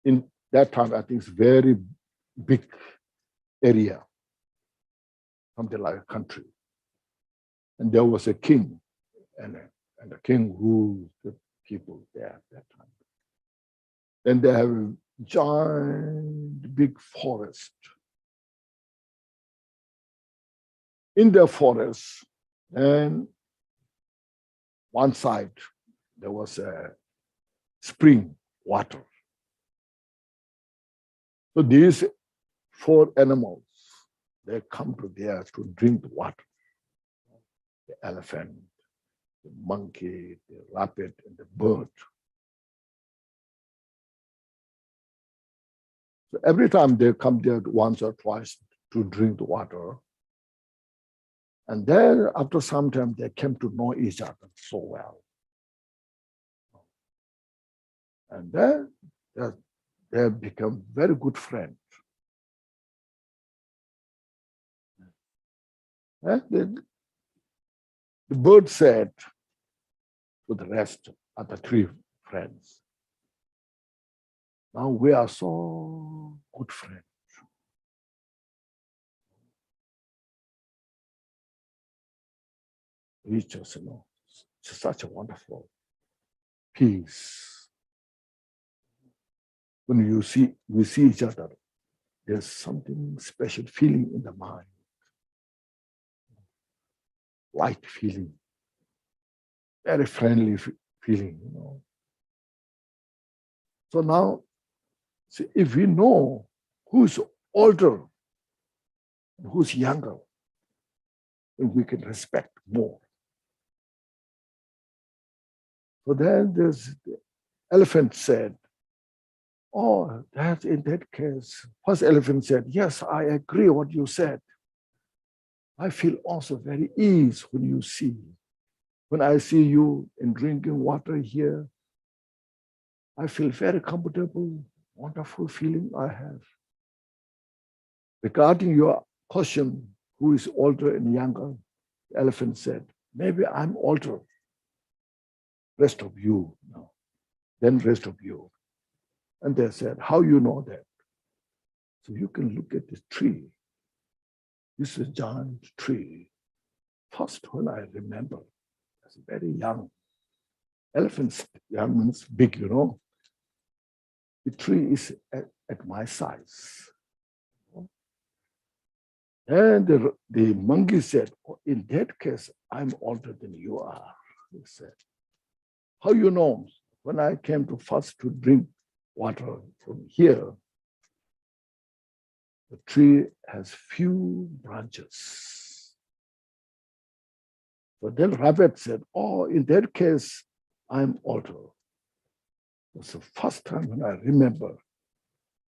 In that time, I think it's very big area, something like a country. And there was a king, and the king ruled the people there at that time. Then they have a giant big forest. In the forest, and one side, there was a spring water. So these 4 animals, they come to there to drink the water. The elephant, the monkey, the rabbit, and the bird. So every time they come there once or twice to drink the water, And then after some time, they came to know each other so well. And then they become very good friends. And the bird said to the rest of the three friends, now we are so good friends. We just, it's such a wonderful peace. When we see each other, there's something special feeling in the mind. Light feeling, very friendly feeling, So now, see, if we know who's older, who's younger, then we can respect more. So then the elephant said, oh, that in that case, first elephant said, yes, I agree what you said. I feel also very ease when I see you in drinking water here. I feel very comfortable, wonderful feeling I have. Regarding your question, who is older and younger, the elephant said, maybe I'm older. Rest of you, no. Then rest of you. And they said, how you know that? So you can look at this tree. This is a giant tree. First, when I remember, I was very young. Elephants, young means big, The tree is at my size. And the monkey said, oh, in that case, I'm older than you are. He said, how you know? When I came to first to drink water from here, the tree has few branches. So then rabbit said, oh, in that case, I'm older. It was the first time when I remember,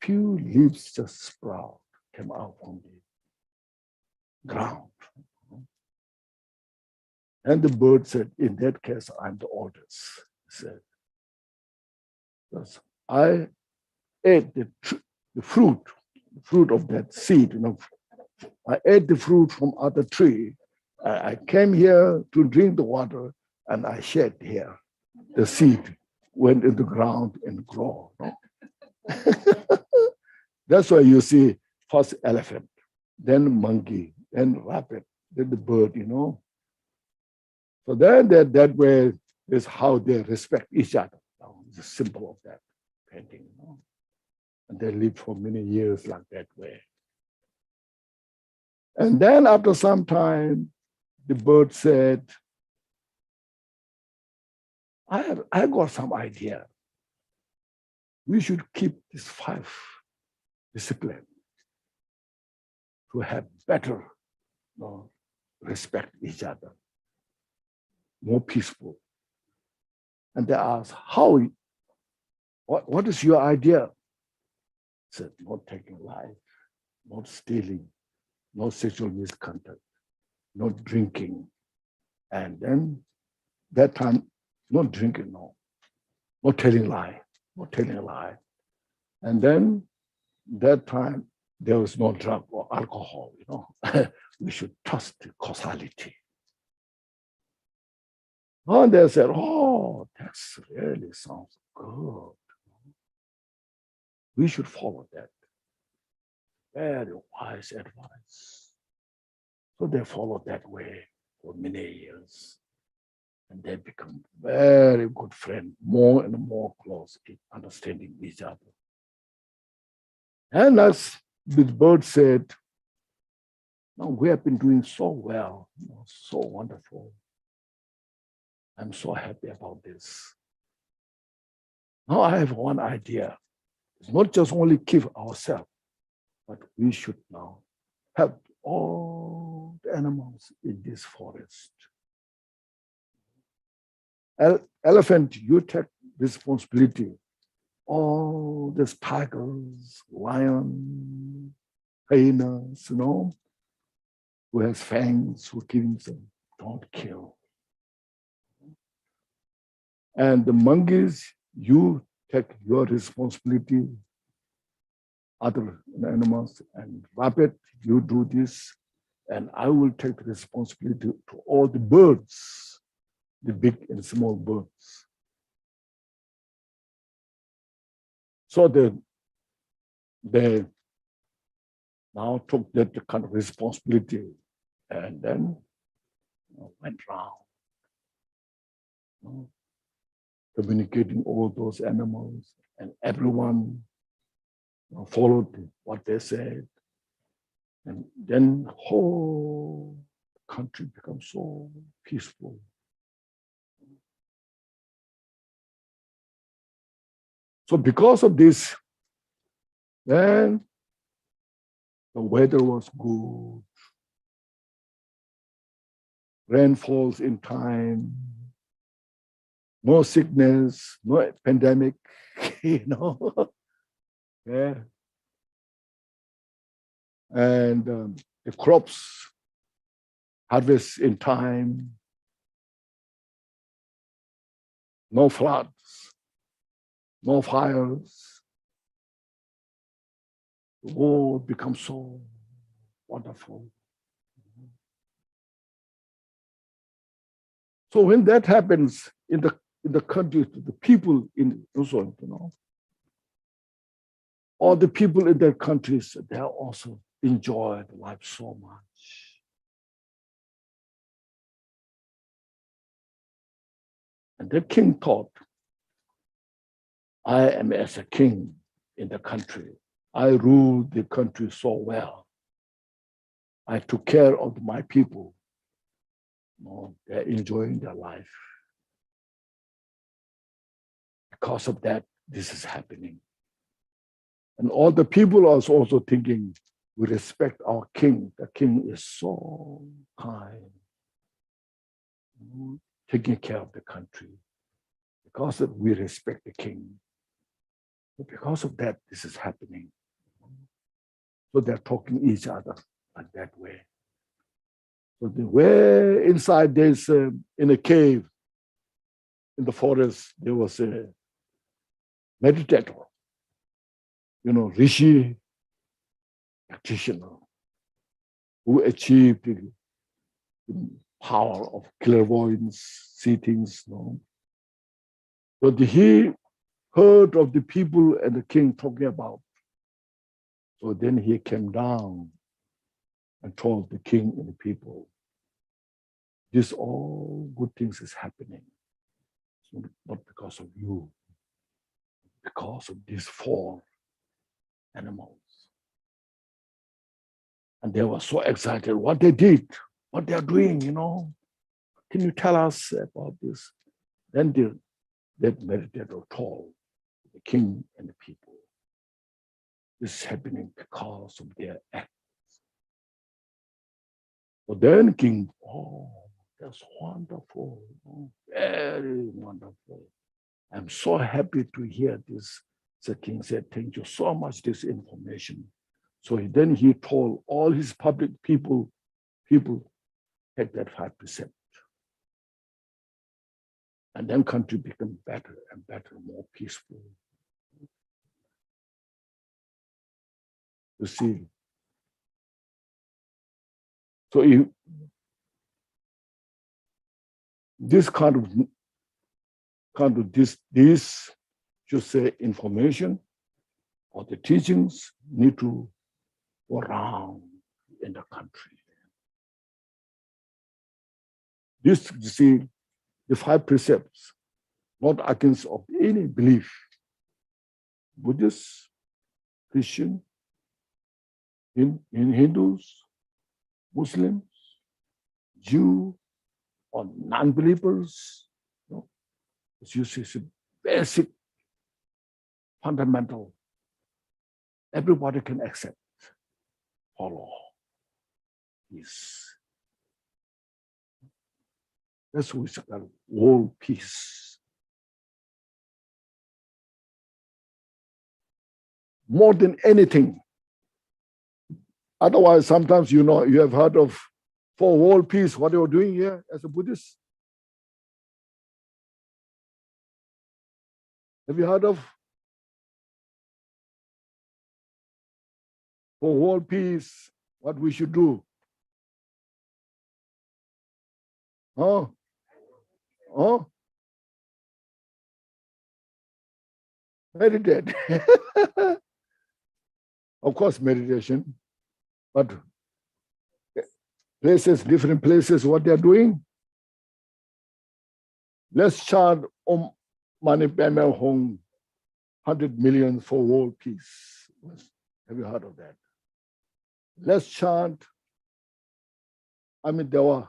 few leaves just sprout, came out from the ground. And the bird said, in that case, I'm the oldest. He said, because I ate the fruit of that seed. I ate the fruit from other tree. I came here to drink the water, and I shed here. The seed went in the ground and grew. That's why you see first elephant, then monkey, then rabbit, then the bird, So then that way is how they respect each other. It's a symbol of that painting. And they live for many years like that way. And then after some time, the bird said, I got some idea. We should keep this 5 discipline to have better respect each other, more peaceful. And they asked, what is your idea? I said, not taking life, not stealing, no sexual misconduct, not drinking. And then that time, not drinking, not telling lie. And then that time, there was no drug or alcohol, We should trust the causality. And they said, oh, that really sounds good. We should follow that. Very wise advice. So they followed that way for many years. And they become very good friends, more and more close in understanding each other. And as the bird said, now we have been doing so well, so wonderful. I'm so happy about this. Now I have one idea. It's not just only keep ourselves, but we should now help all the animals in this forest. Elephant, you take responsibility. All these tigers, lions, hyenas, who has fangs, who kills them. Don't kill. And the monkeys, you take your responsibility. Other animals, and rabbit, you do this, and I will take the responsibility to all the birds, the big and small birds. So they now took that kind of responsibility, and then went round, communicating all those animals, and everyone followed what they said. And then the whole country becomes so peaceful. So because of this, then the weather was good. Rain falls in time. No sickness, no pandemic, Yeah. And the crops harvest in time. No floods, no fires. The world becomes so wonderful. So when that happens in the country, the people in also, all the people in their countries, they also enjoy life so much. And the king thought, I am as a king in the country. I rule the country so well. I took care of my people. They're enjoying their life. Because of that, this is happening. And all the people are also thinking, we respect our king. The king is so kind, taking care of the country. Because of we respect the king. But because of that, this is happening. So they're talking each other like that way. So the way inside there's in a cave, in the forest, there was a meditator, Rishi practitioner, who achieved the power of clairvoyance, see things. So he heard of the people and the king talking about. So then he came down and told the king and the people, this all good things is happening. It's not because of you, because of these 4 animals. And they were so excited what they did, what they're doing, Can you tell us about this? Then that meditator told the king and the people, this is happening because of their acts. So then king, that's wonderful, very wonderful. I'm so happy to hear this. The king said, thank you so much, this information. So then he told all his public people take that 5%. And then country become better and better, more peaceful. You see. So this kind of this should say information or the teachings need to go around in the country. This, you see, the 5 precepts, not against of any belief. Buddhists, Christian, in Hindus, Muslims, Jew, or non-believers. It's a basic, fundamental. Everybody can accept, follow. Peace. That's what we call world peace. More than anything. Otherwise, sometimes you have heard of for world peace, what you're doing here as a Buddhist. Have you heard of for world peace, what we should do? Huh? Huh? Meditate. Of course, meditation, but places, different places, what they're doing. Let's chant Om Mani Padme Hum 100 million for world peace. Have you heard of that? Let's chant Amitabha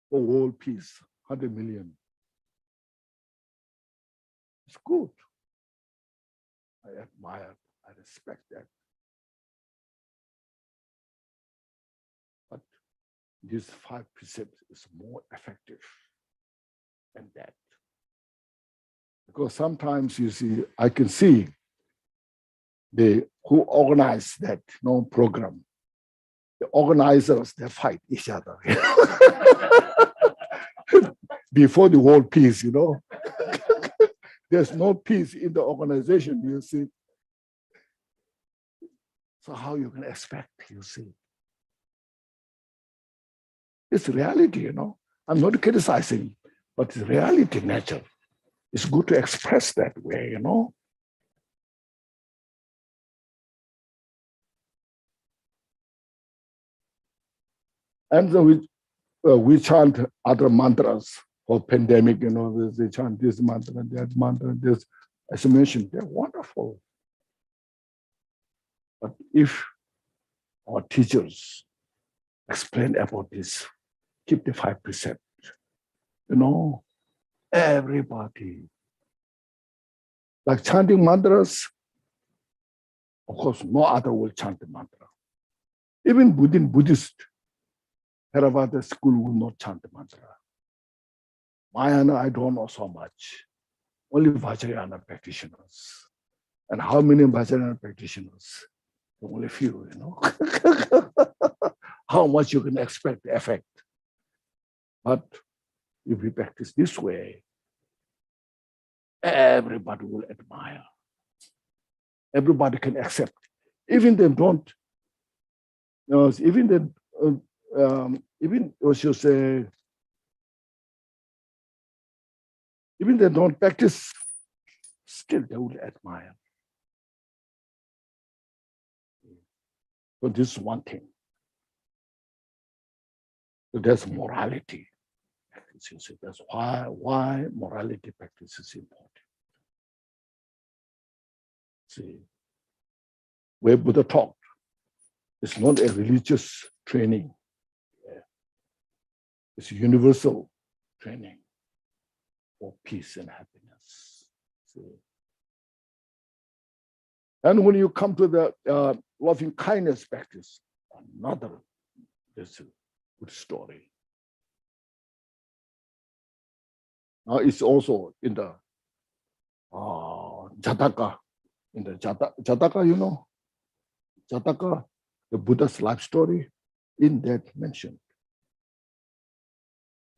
for world peace, 100 million. It's good. I admire, I respect that. But this 5% is more effective than that. Because sometimes you see, I can see who organize that program. The organizers, they fight each other. Before the world peace, There's no peace in the organization, you see. So how you can expect, you see? It's reality, I'm not criticizing, but it's reality, nature. It's good to express that way, And then we chant other mantras for pandemic, they chant this mantra, that mantra, this. As I mentioned, they're wonderful. But if our teachers explain about this, keep the 5%, everybody, like chanting mantras, of course, no other will chant the mantra. Even within Buddhist Theravada school will not chant the mantra. Mahayana, I don't know so much. Only Vajrayana practitioners. And how many Vajrayana practitioners? Only few, How much you can expect the effect. But if we practice this way, everybody will admire. Everybody can accept. Even they don't, even they don't practice, still they will admire. So this is one thing. So there's morality. That's why morality practice is important. See, where Buddha taught, it's not a religious training. It's a universal training for peace and happiness. See. And when you come to the loving kindness practice, another is a good story. Now it's also in the Jataka. In the Jataka, Jataka, the Buddha's life story, in that mentioned.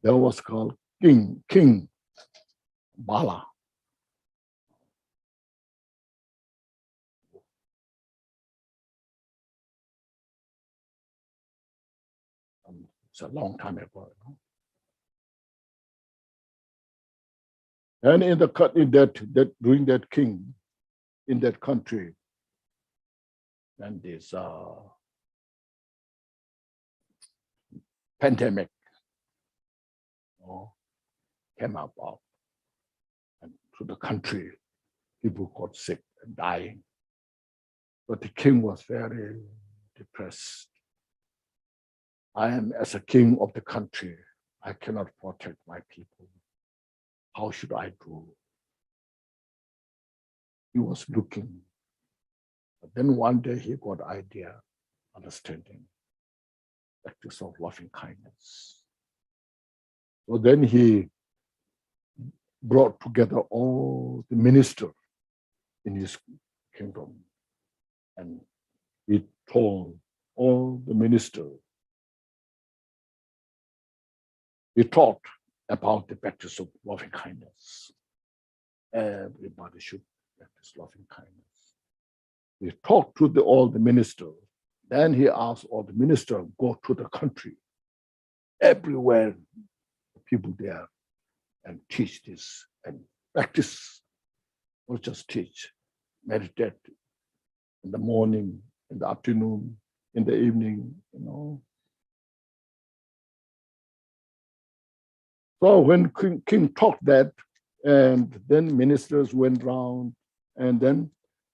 There was called King Bala. It's a long time ago. And during that king, in that country, and this pandemic came about, and to the country, people got sick and dying. But the king was very depressed. I am as a king of the country, I cannot protect my people. How should I do? He was looking. But then one day he got idea, understanding, practice of loving kindness. So then he brought together all the ministers in his kingdom. And he told all the ministers He taught about the practice of loving kindness. Everybody should practice loving kindness. He talked to all the ministers. Then he asked all the ministers, go to the country, everywhere, people there, and teach this and practice, not just teach, meditate in the morning, in the afternoon, in the evening, So when King talked that, and then ministers went round, and then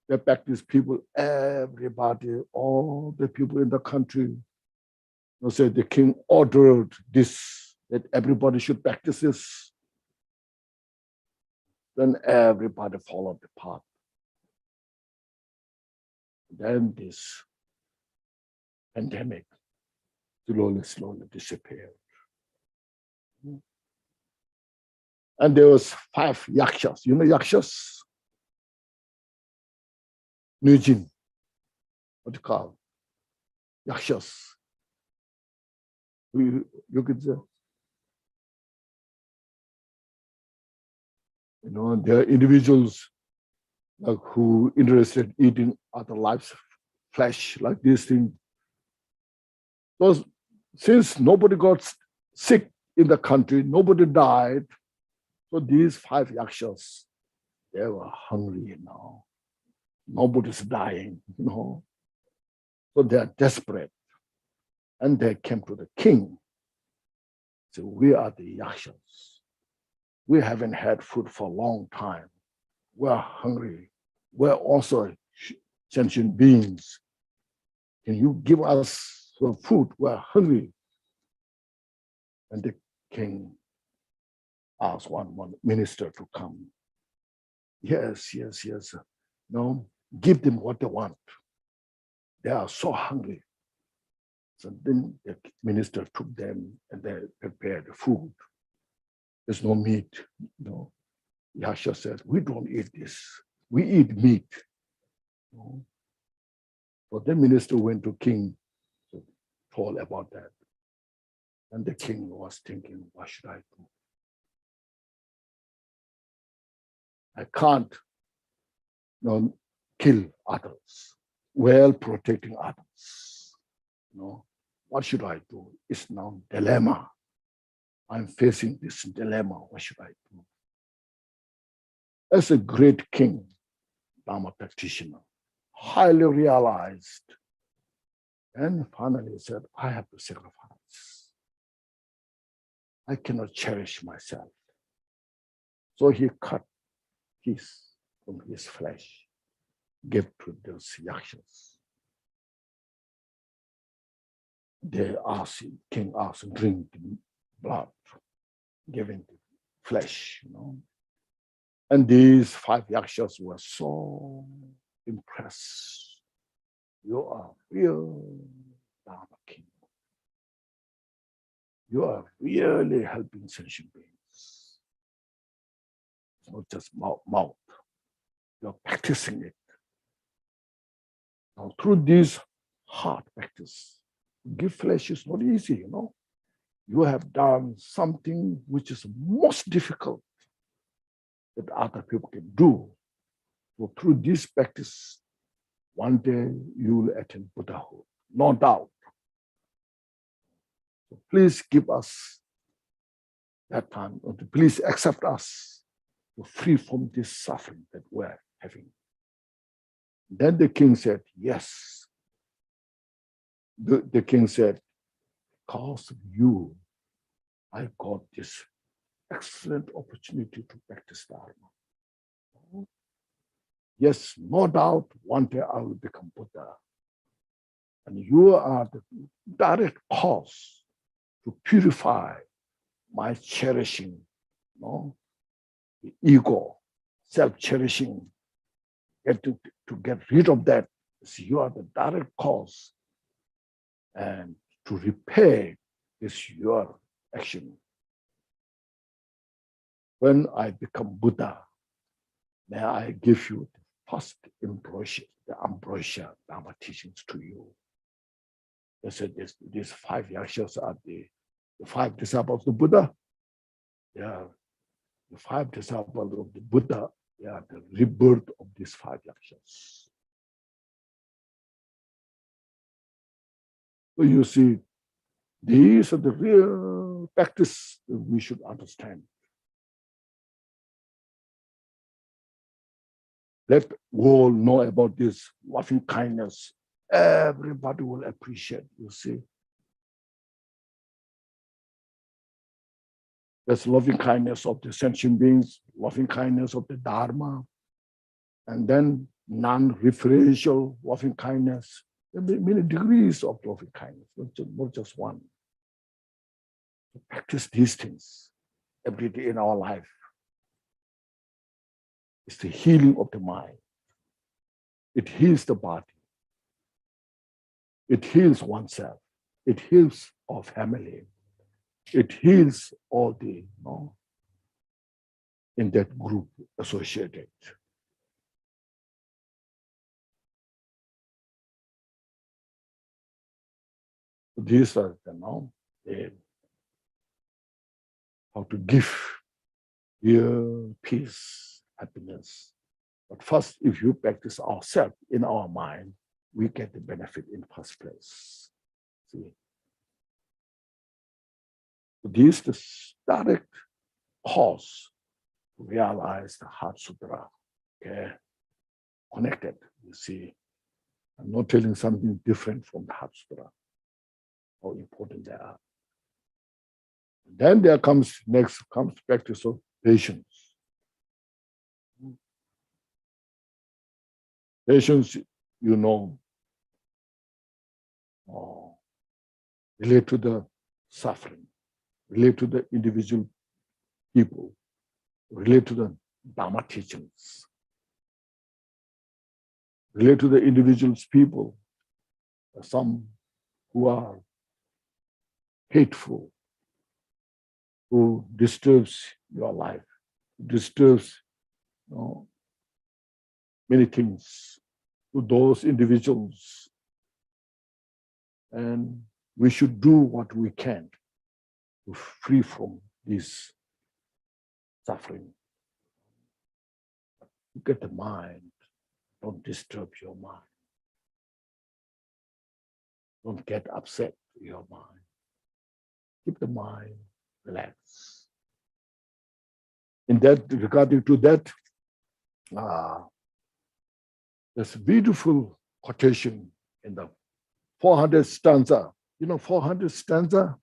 the practice people, everybody, all the people in the country, said the king ordered this, that everybody should practice this. Then everybody followed the path. Then this pandemic slowly disappeared. And there was 5 yakshas. You know yakshas? Nujin. What do you call? Yakshas. You could say. There are individuals like who interested in eating other lives' flesh, like this thing. Those, since nobody got sick in the country, nobody died. So these 5 yakshas, they were hungry now. Nobody's dying, So they're desperate. And they came to the king. So we are the yakshas. We haven't had food for a long time. We're hungry. We're also sentient beings. Can you give us some food? We're hungry. And the king asked one minister to come. Yes. No, give them what they want. They are so hungry. So then the minister took them and they prepared the food. There's no meat. Yasha said, we don't eat this. We eat meat. So the minister went to king, told about that. And the king was thinking, what should I do? I can't kill others while protecting others. What should I do? It's now dilemma. I'm facing this dilemma. What should I do? As a great king, Dharma practitioner, highly realized, and finally said, I have to sacrifice. I cannot cherish myself. So he cut piece from his flesh, gave to those yakshas. King asked, drink blood, giving the flesh, And these 5 yakshas were so impressed. You are real Dharma king. You are really helping sentient beings. It's not just mouth. You're practicing it. Now, through this hard practice, give flesh is not easy, You have done something which is most difficult that other people can do. So through this practice, one day you will attain Buddhahood, no doubt. So please give us that time. Please accept us to free from this suffering that we're having. Then the king said, yes. The king said, because of you, I got this excellent opportunity to practice Dharma. Yes, no doubt, one day I will become Buddha. And you are the direct cause to purify my cherishing, the ego, self-cherishing, to get rid of that. So you are the direct cause. And to repay is your action. When I become Buddha, may I give you the first ambrosia Dharma teachings to you. They said these 5 yakshas are the The 5 disciples of the Buddha, yeah, the 5 disciples of the Buddha, yeah, the rebirth of these 5 yakshas. So you see, these are the real practice that we should understand. Let all know about this loving kindness. Everybody will appreciate, you see. There's loving kindness of the sentient beings, loving kindness of the Dharma, and then non-referential loving kindness. There are many degrees of loving kindness, not just one. Practice these things every day in our life. It's the healing of the mind. It heals the body. It heals oneself. It heals our family. It heals all the, in that group associated. These are how to give real peace, happiness. But first, if you practice ourselves in our mind, we get the benefit in the first place. See? This is the direct cause to realize the Heart Sutra. Okay? Connected, you see. I'm not telling something different from the Heart Sutra, how important they are. Then there comes practice of patience. Patience, relate to the suffering, relate to the individual people, relate to the Dharma teachings, relate to the individuals people, some who are hateful, who disturbs your life, disturbs many things to those individuals. And we should do what we can to free from this suffering. Look at the mind. Don't disturb your mind. Don't get upset with your mind. Keep the mind relaxed. In that, regarding to that, there's a beautiful quotation in the 400 stanza. 400 stanza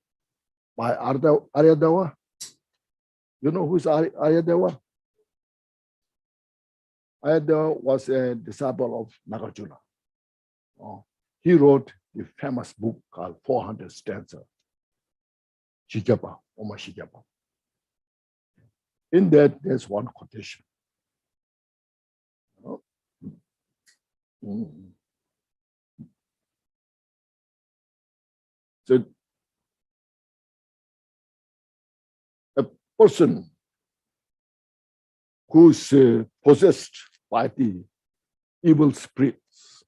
by Aryadeva? You know who's Aryadeva? Aryadeva was a disciple of Nagarjuna. He wrote the famous book called 400 stanza, Shijapa, Oma Shijapa. In that, there's one quotation. So, a person who's possessed by the evil spirits,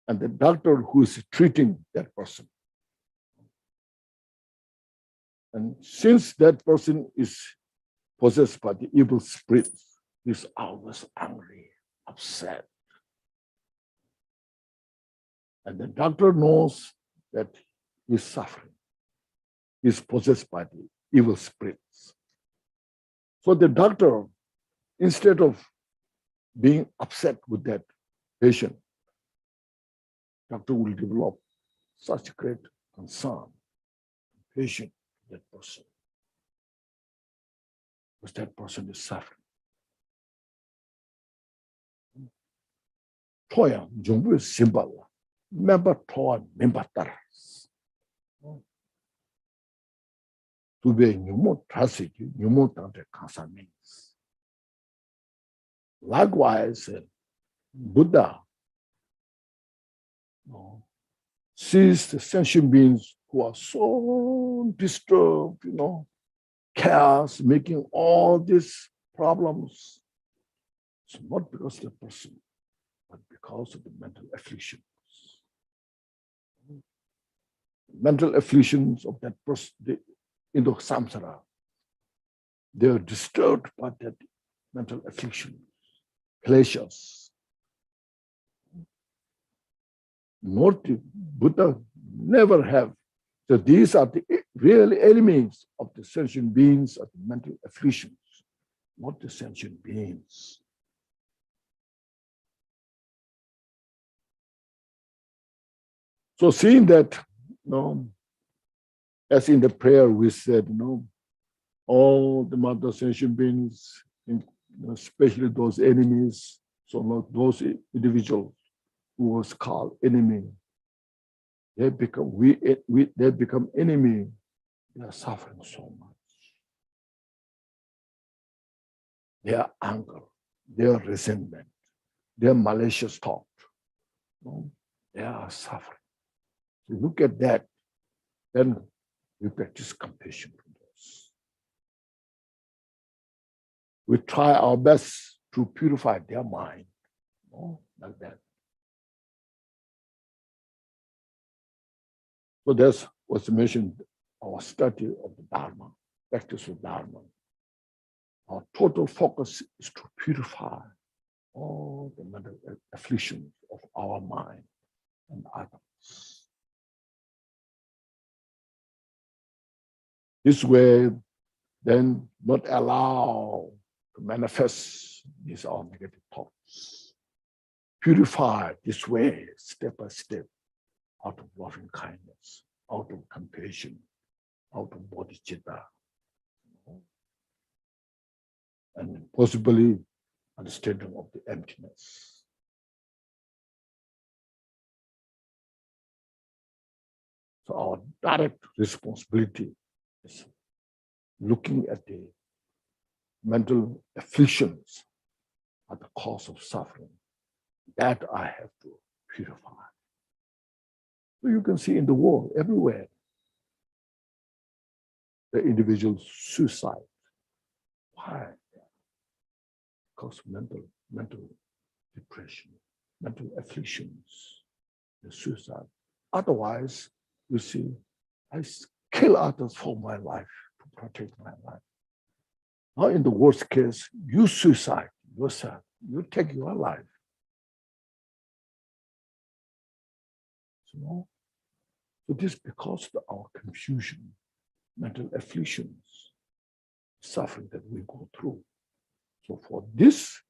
and the doctor who's treating that person. And since that person is possessed by the evil spirits, he's always angry, upset. And the doctor knows that he's suffering. He's possessed by the evil spirits. So the doctor, instead of being upset with that patient, doctor will develop such great concern, patient, that person, because that person is suffering. Toya, jumbu simbala, member toa, member taras. To be numo trasiki, numo tante kansa means. Likewise, Buddha sees the sentient beings who are so disturbed, chaos, making all these problems. It's not because of the person, but because of the mental afflictions. mental afflictions of that person in the samsara. They are disturbed by that mental affliction, pleasures. Buddha never have. So these are the real enemies of the sentient beings, of the mental afflictions, not the sentient beings. So seeing that, as in the prayer we said, all the mother sentient beings, especially those enemies, so not those individuals who was called enemy, they become they become enemy. They are suffering so much. Their anger, their resentment, their malicious thought, they are suffering. So look at that, then we practice compassion for those. We try our best to purify their mind, like that. So that's what's mentioned, our study of the Dharma, practice of Dharma. Our total focus is to purify all the mental afflictions of our mind and others. This way, then not allow to manifest these our negative thoughts. Purify this way, step by step, out of loving kindness, out of compassion, out of bodhicitta, and possibly understanding of the emptiness. So our direct responsibility is looking at the mental afflictions at the cause of suffering. That I have to purify. So you can see in the world, everywhere, the individual suicide. Why? Because of mental depression, mental afflictions, the suicide. Otherwise, you see, I kill others for my life, to protect my life. Now, in the worst case, you suicide yourself, you take your life. So this is because of our confusion, mental afflictions, suffering that we go through. So for this,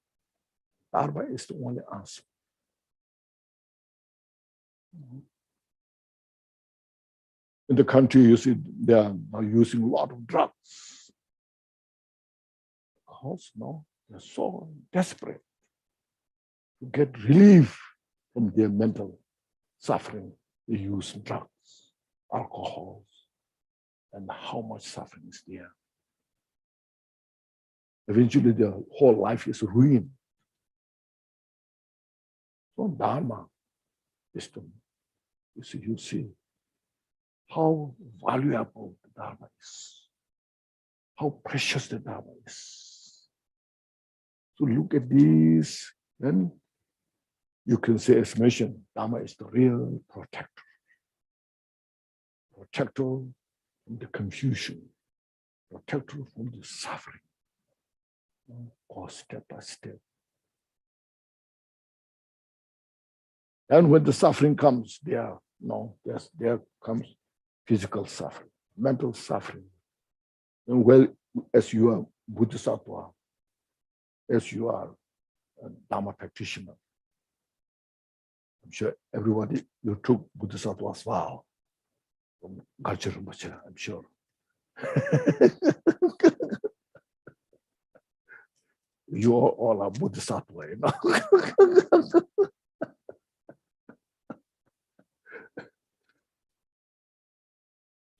Dharma is the only answer. In the country, you see, they are now using a lot of drugs. Because they're so desperate to get relief from their mental suffering. They use drugs, alcohol, and how much suffering is there. Eventually, their whole life is ruined. So Dharma is to, you see how valuable the Dharma is, how precious the Dharma is. So look at these, then you can say, as mentioned, Dharma is the real protector. Protector from the confusion, protector from the suffering, go step by step. And when the suffering comes, there comes physical suffering, mental suffering. And well, as you are Bodhisattva, as you are a Dharma practitioner, I'm sure everybody, you took Bodhisattva's vow from Gyaltsen Rinpoche, I'm sure. You all are Bodhisattva,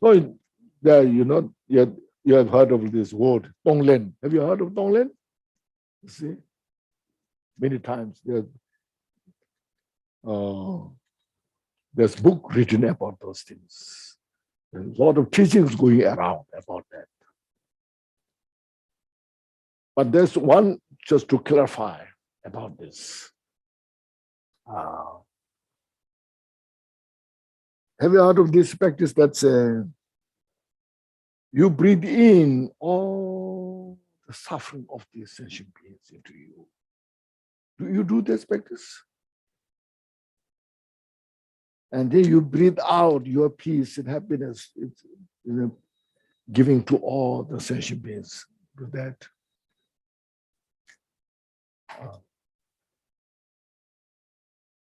So there, you have heard of this word, Tonglen. Have you heard of Tonglen? You see, many times there's book written about those things. There's a lot of teachings going around about that. But there's one just to clarify about this. Have you heard of this practice that's you breathe in all the suffering of the sentient beings into you? Do you do this practice? And then you breathe out your peace and happiness. It's, giving to all the sentient beings. Do that.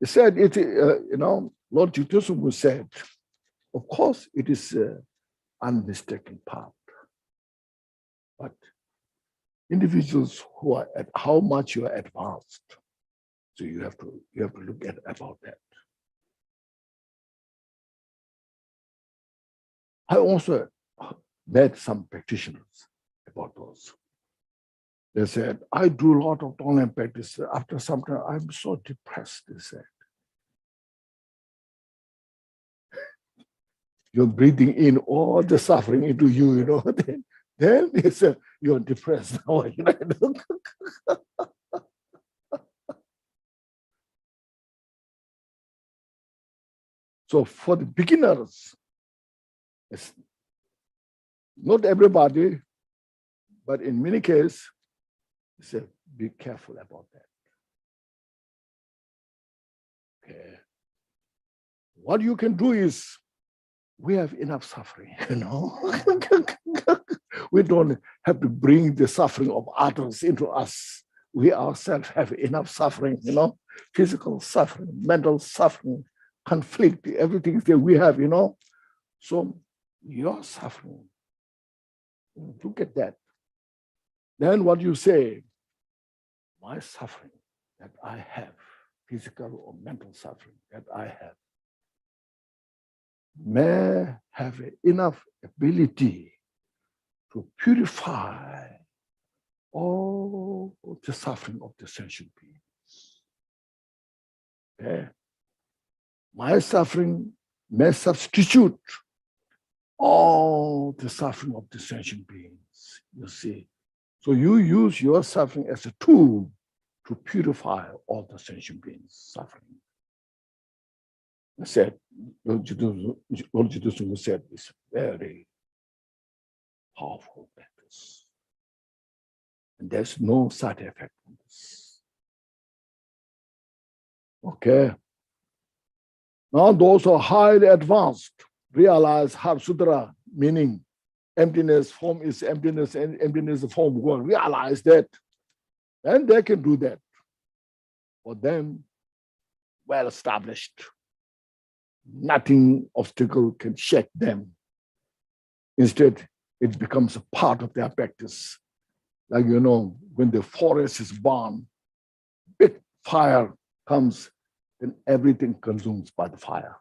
He said, Lord Gyaltsen said, of course, it is an unmistaken path. But individuals who are at how much you are advanced, so you have to look at about that. I also met some practitioners about those. They said, I do a lot of online practice. After some time, I'm so depressed, they said. You're breathing in all the suffering into you, then they said, you're depressed now. So for the beginners, it's not everybody, but in many cases, say, be careful about that. Okay. What you can do is, we have enough suffering, We don't have to bring the suffering of others into us. We ourselves have enough suffering, physical suffering, mental suffering, conflict, everything that we have, So your suffering, look at that. Then what you say, my suffering that I have, physical or mental suffering that I have, may have enough ability to purify all the suffering of the sentient beings. Okay? My suffering may substitute all the suffering of the sentient beings, you see. So you use your suffering as a tool to purify all the sentient beings' suffering. I said, Lord Gyaltsen said this very powerful practice. And there's no side effect on this. Okay. Now those who are highly advanced realize Har Sutra, meaning emptiness, form is emptiness, and emptiness is form. Go realize that. And they can do that. For them, well established. Nothing obstacle can shake them. Instead, it becomes a part of their practice. Like, when the forest is burned, big fire comes, then everything consumes by the fire.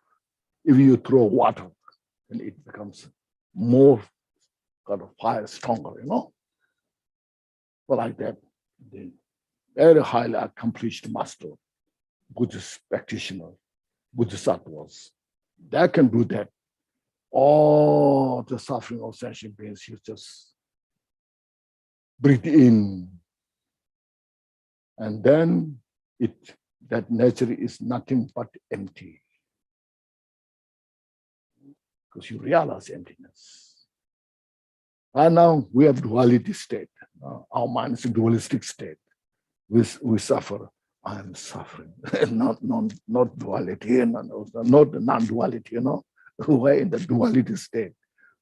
If you throw water, then it becomes more kind of fire stronger, But like that, the very highly accomplished master, Buddhist practitioner, Bodhisattvas, they can do that. All the suffering of sentient beings, you just breathe in. And then that nature is nothing but empty. Because you realize emptiness. And now we have duality state. Our mind is a dualistic state. We suffer. I am suffering. not duality, not non-duality, We're in the duality state.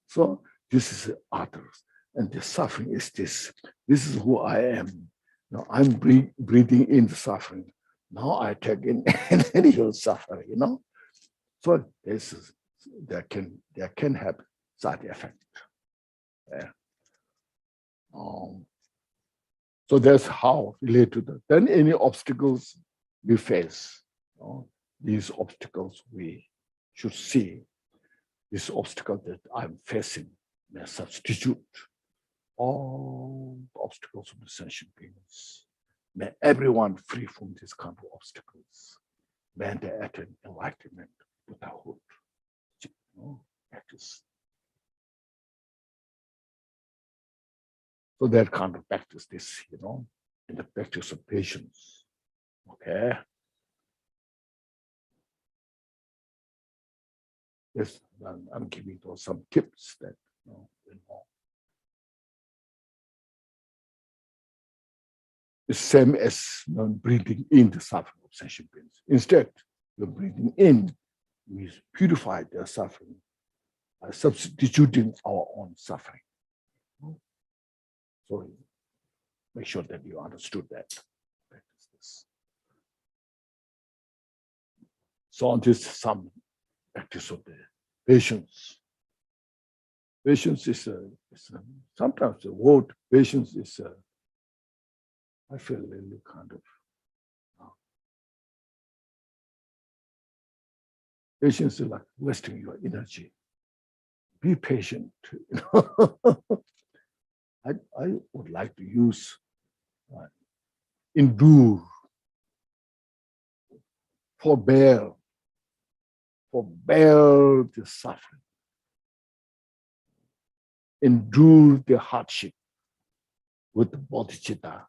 So this is others. And the suffering is this. This is who I am. Now I'm breathing in the suffering. Now I take in and you'll suffer, So there can have side effect. Yeah. So that's how related to that. Then any obstacles we face, these obstacles we should see. This obstacle that I'm facing may substitute all the obstacles of the sentient beings. May everyone free from these kind of obstacles. May they attain enlightenment, Buddhahood. Practice. So that kind of practice this, in the practice of patience. Okay. Yes, I'm giving those some tips that the same as breathing in the suffering of sentient beings. Instead, you're breathing in, we purify their suffering by substituting our own suffering. So make sure that you understood that. Practice this. So on this, some practice of the patience. Patience is sometimes the word patience is I feel a little kind of patience is like wasting your energy. Be patient. I would like to use endure, forbear the suffering, endure the hardship with the bodhicitta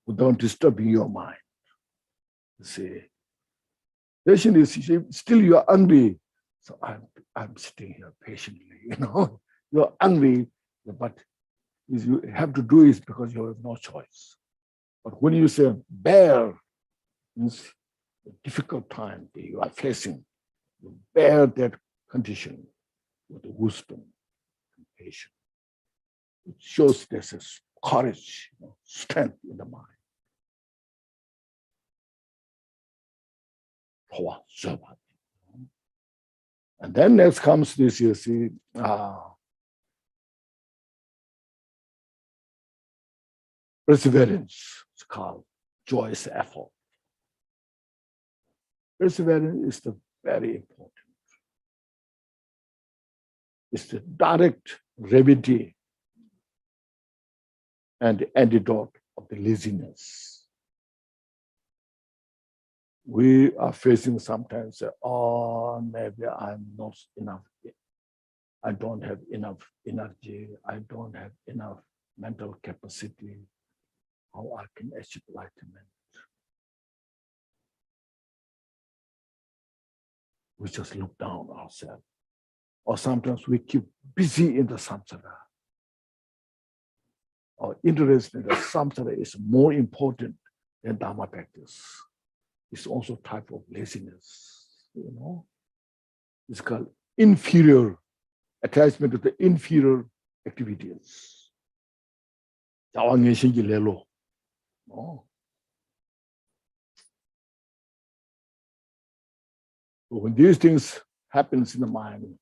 without disturbing your mind. See, patient is still you're angry, so I'm sitting here patiently. You're angry, but you have to do it because you have no choice. But when you say bear, means a difficult time that you are facing, you bear that condition with wisdom and patience. It shows there's a courage, strength in the mind. And then next comes this, you see, perseverance. It's called joyous effort. Perseverance is very important. It's the direct remedy and the antidote of the laziness. We are facing sometimes, maybe I'm not enough. I don't have enough energy. I don't have enough mental capacity. How I can achieve enlightenment? We just look down ourselves. Or sometimes we keep busy in the samsara. Our interest in the samsara is more important than Dharma practice. It's also a type of laziness, It's called inferior attachment to the inferior activities. So when these things happens in the mind,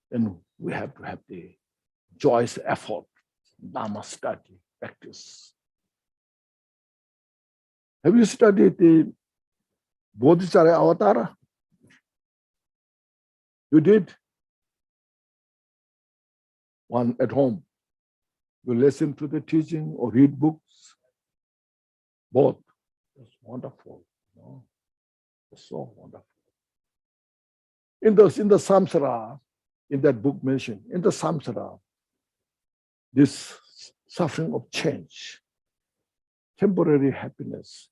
then we have to have the joyous effort, Dharma study, practice. Have you studied the Bodhisattva Avatar? You did? One at home. You listen to the teaching or read books? Both. It's wonderful. It's so wonderful. In the samsara, in that book mentioned, in the samsara, this suffering of change, temporary happiness,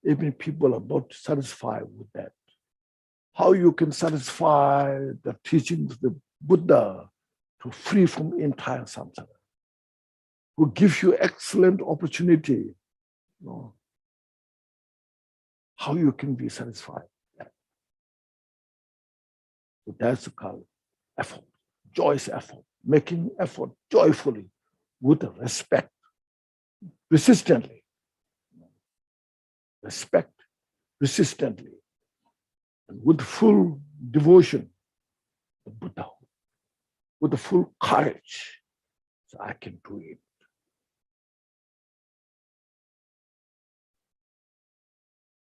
even people are not satisfied with that. How you can satisfy the teachings of the Buddha to free from entire samsara, who gives you excellent opportunity. How you can be satisfied. So that's called effort, joyous effort, making effort joyfully with respect, persistently. Respect, persistently, and with full devotion to Buddha, with the full courage, so I can do it.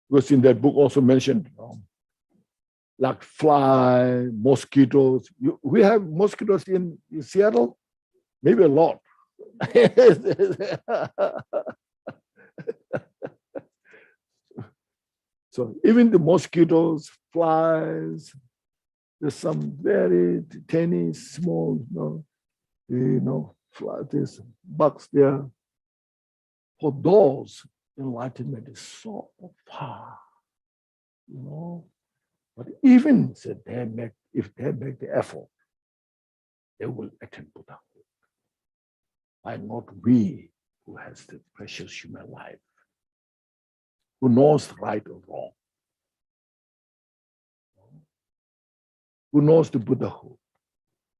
Because in that book also mentioned, like fly, mosquitoes. We have mosquitoes in Seattle, maybe a lot. So even the mosquitoes, flies, there's some very tiny, small, these bugs there. For those, enlightenment is so far, But even if they make the effort, they will attain Buddhahood. Why not we who has the precious human life, who knows right or wrong, who knows the Buddhahood?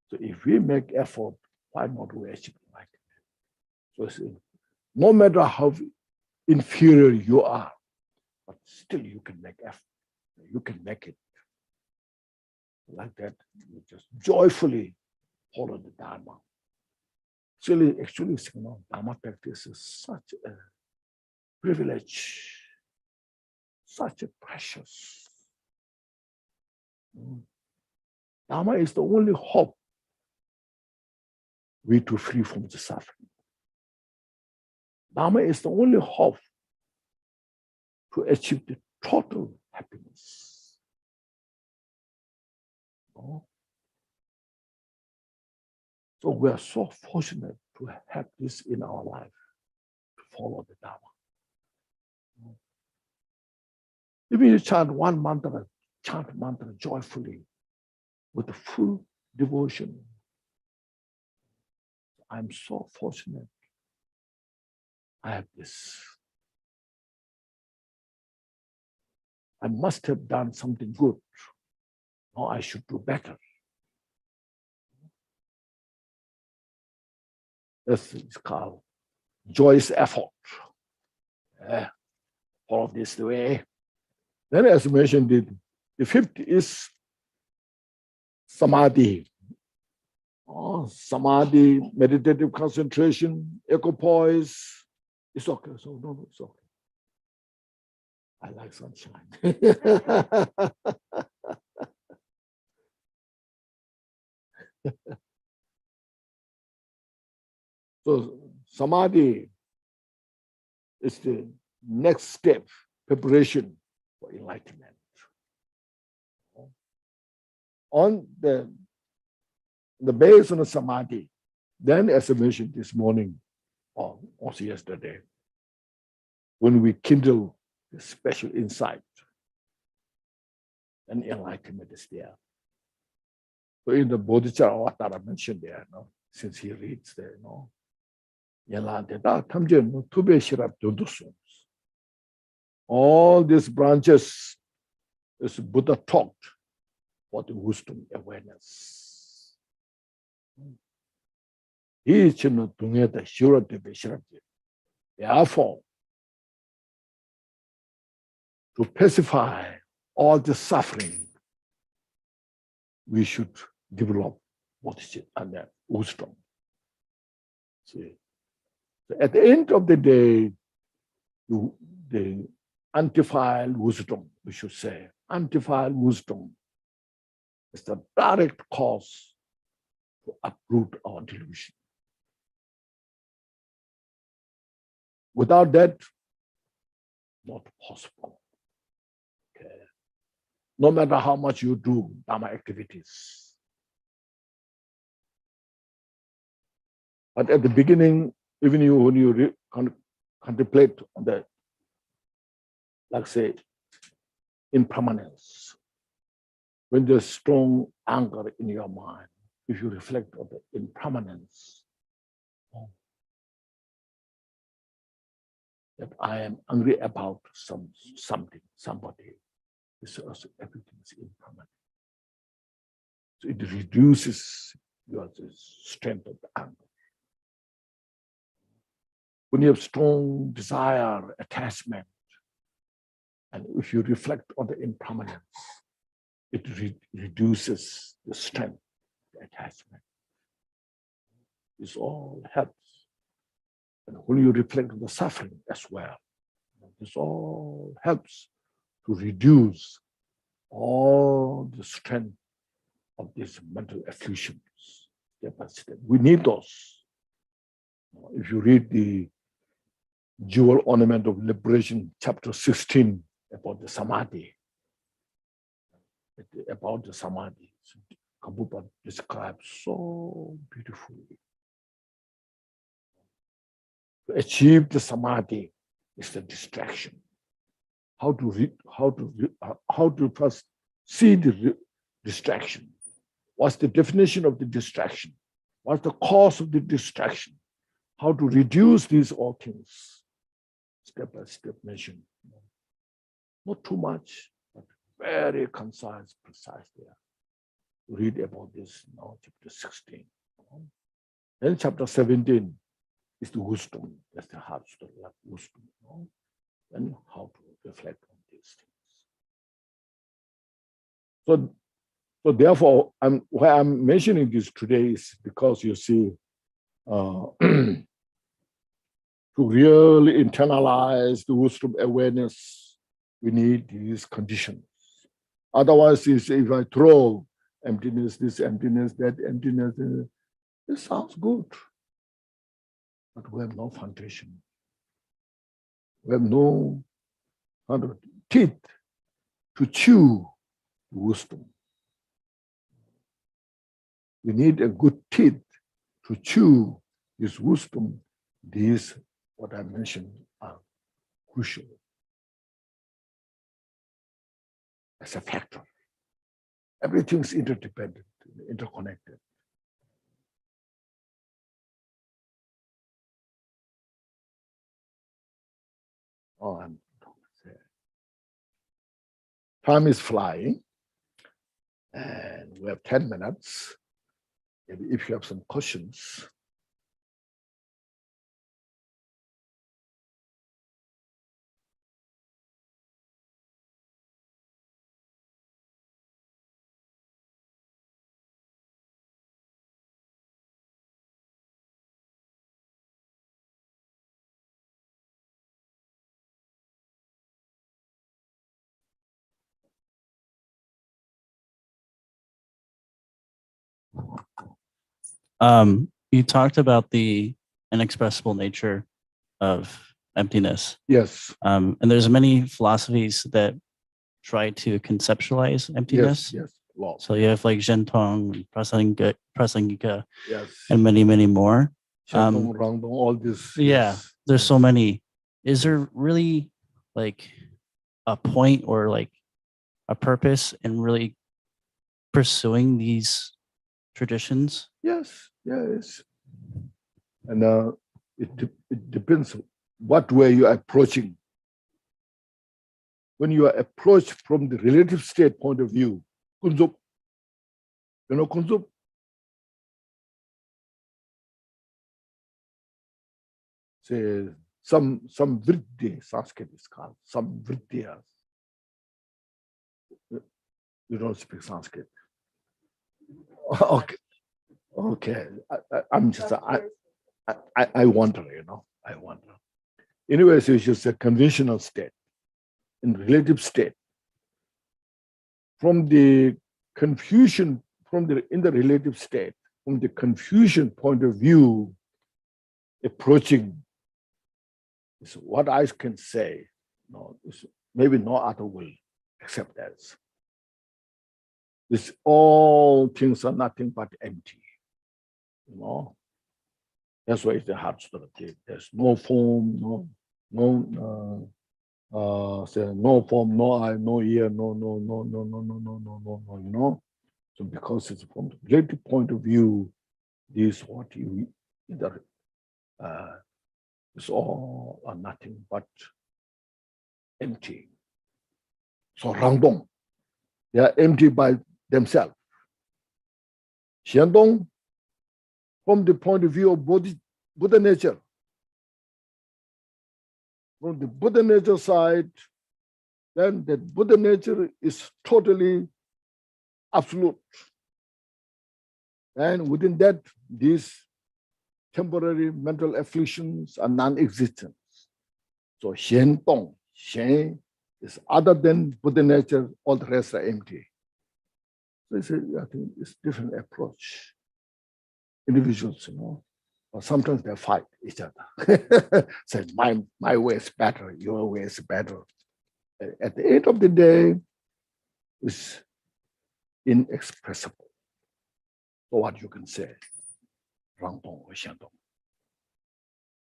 So if we make effort, why not we achieve enlightenment? So no matter how inferior you are, but still you can make effort. You can make it. Like that, you just joyfully follow the Dharma. Actually, Dharma practice is such a privilege, such a precious. Dharma is the only hope we to free from the suffering. Dharma is the only hope to achieve the total happiness. So we are so fortunate to have this in our life, to follow the Dharma. If you chant one mantra, chant mantra joyfully, with the full devotion. I'm so fortunate. I have this. I must have done something good. Now I should do better. This is called joyous effort. All of this the way. Then, as mentioned, the fifth is samadhi. Samadhi, meditative concentration, equipoise. It's okay. So no, it's okay. I like sunshine. So samadhi is the next step, preparation for enlightenment. On the base of the samadhi, then as I mentioned this morning, or also yesterday, when we kindle the special insight, and enlightenment is there. So in the Bodhisattva avatar I mentioned there, since he reads there, all these branches is Buddha taught for the wisdom awareness. Therefore, to pacify all the suffering, we should develop wisdom. See? So at the end of the day, the undefiled wisdom, we should say, undefiled wisdom is the direct cause to uproot our delusion. Without that, not possible. Okay. No matter how much you do Dharma activities. But at the beginning, even when you contemplate on the, like say, impermanence, when there's strong anger in your mind, if you reflect on the impermanence, that I am angry about something, somebody, it's also everything is impermanent. So it reduces your strength of the anger. When you have strong desire, attachment, and if you reflect on the impermanence, it reduces the strength, the attachment. This all helps. And when you reflect on the suffering as well, this all helps to reduce all the strength of these mental effusions. We need those. If you read the Jewel Ornament of Liberation, chapter 16, about the samadhi, Kabupa describes so beautifully. To achieve the samadhi is the distraction. How to first see the distraction. What's the definition of the distraction? What's the cause of the distraction? How to reduce these all things, step by step mention. Not too much, but very concise, precise there. Read about this now, chapter 16. Then chapter 17 is the wisdom. That's the heart story, like wisdom. And how to reflect on these things. So therefore, why I'm mentioning this today is because you see, to really internalize the wisdom awareness, we need these conditions. Otherwise, if I throw emptiness, this emptiness, that emptiness, it sounds good, but we have no foundation. We have no teeth to chew wisdom. We need a good teeth to chew this wisdom. These, what I mentioned, are crucial as a factor. Everything's interdependent, interconnected. Oh, time is flying, and we have 10 minutes. Maybe if you have some questions. You talked about the inexpressible nature of emptiness. Yes. And there's many philosophies that try to conceptualize emptiness. Yes. Wow. So you have like Zhentong, Prasangika, Yes. and many, many more. All this. Yeah, Yes. there's so many. Is there really like a point or like a purpose in really pursuing these traditions? Yes. And it depends what way you are approaching. When you are approached from the relative state point of view, kunzup, you know kunzup? Say some vritti, Sanskrit is called, some vrittiyas. You don't speak Sanskrit. Okay. I'm just, I wonder, I wonder. Anyways, it's just a conventional state, in relative state. From the confusion, in the relative state, from the confusion point of view, approaching is what I can say. Maybe no other will accept that. This all things are nothing but empty. That's why it's the heart story. There's no form, no form, no eye, no ear, no. So because it's from the relative point of view, this what you either is all or nothing but empty. So Rangdong, they are empty by themselves. Xiandong, from the point of view of Buddha nature, from the Buddha nature side, then the Buddha nature is totally absolute. And within that, these temporary mental afflictions are non-existent. So Xian Dong, Xian is other than Buddha nature, all the rest are empty. So I think it's different approach. Individuals, or sometimes they fight each other. Say, my way is better, your way is better. At the end of the day, it's inexpressible. So what you can say, Rangdong or Xiandong.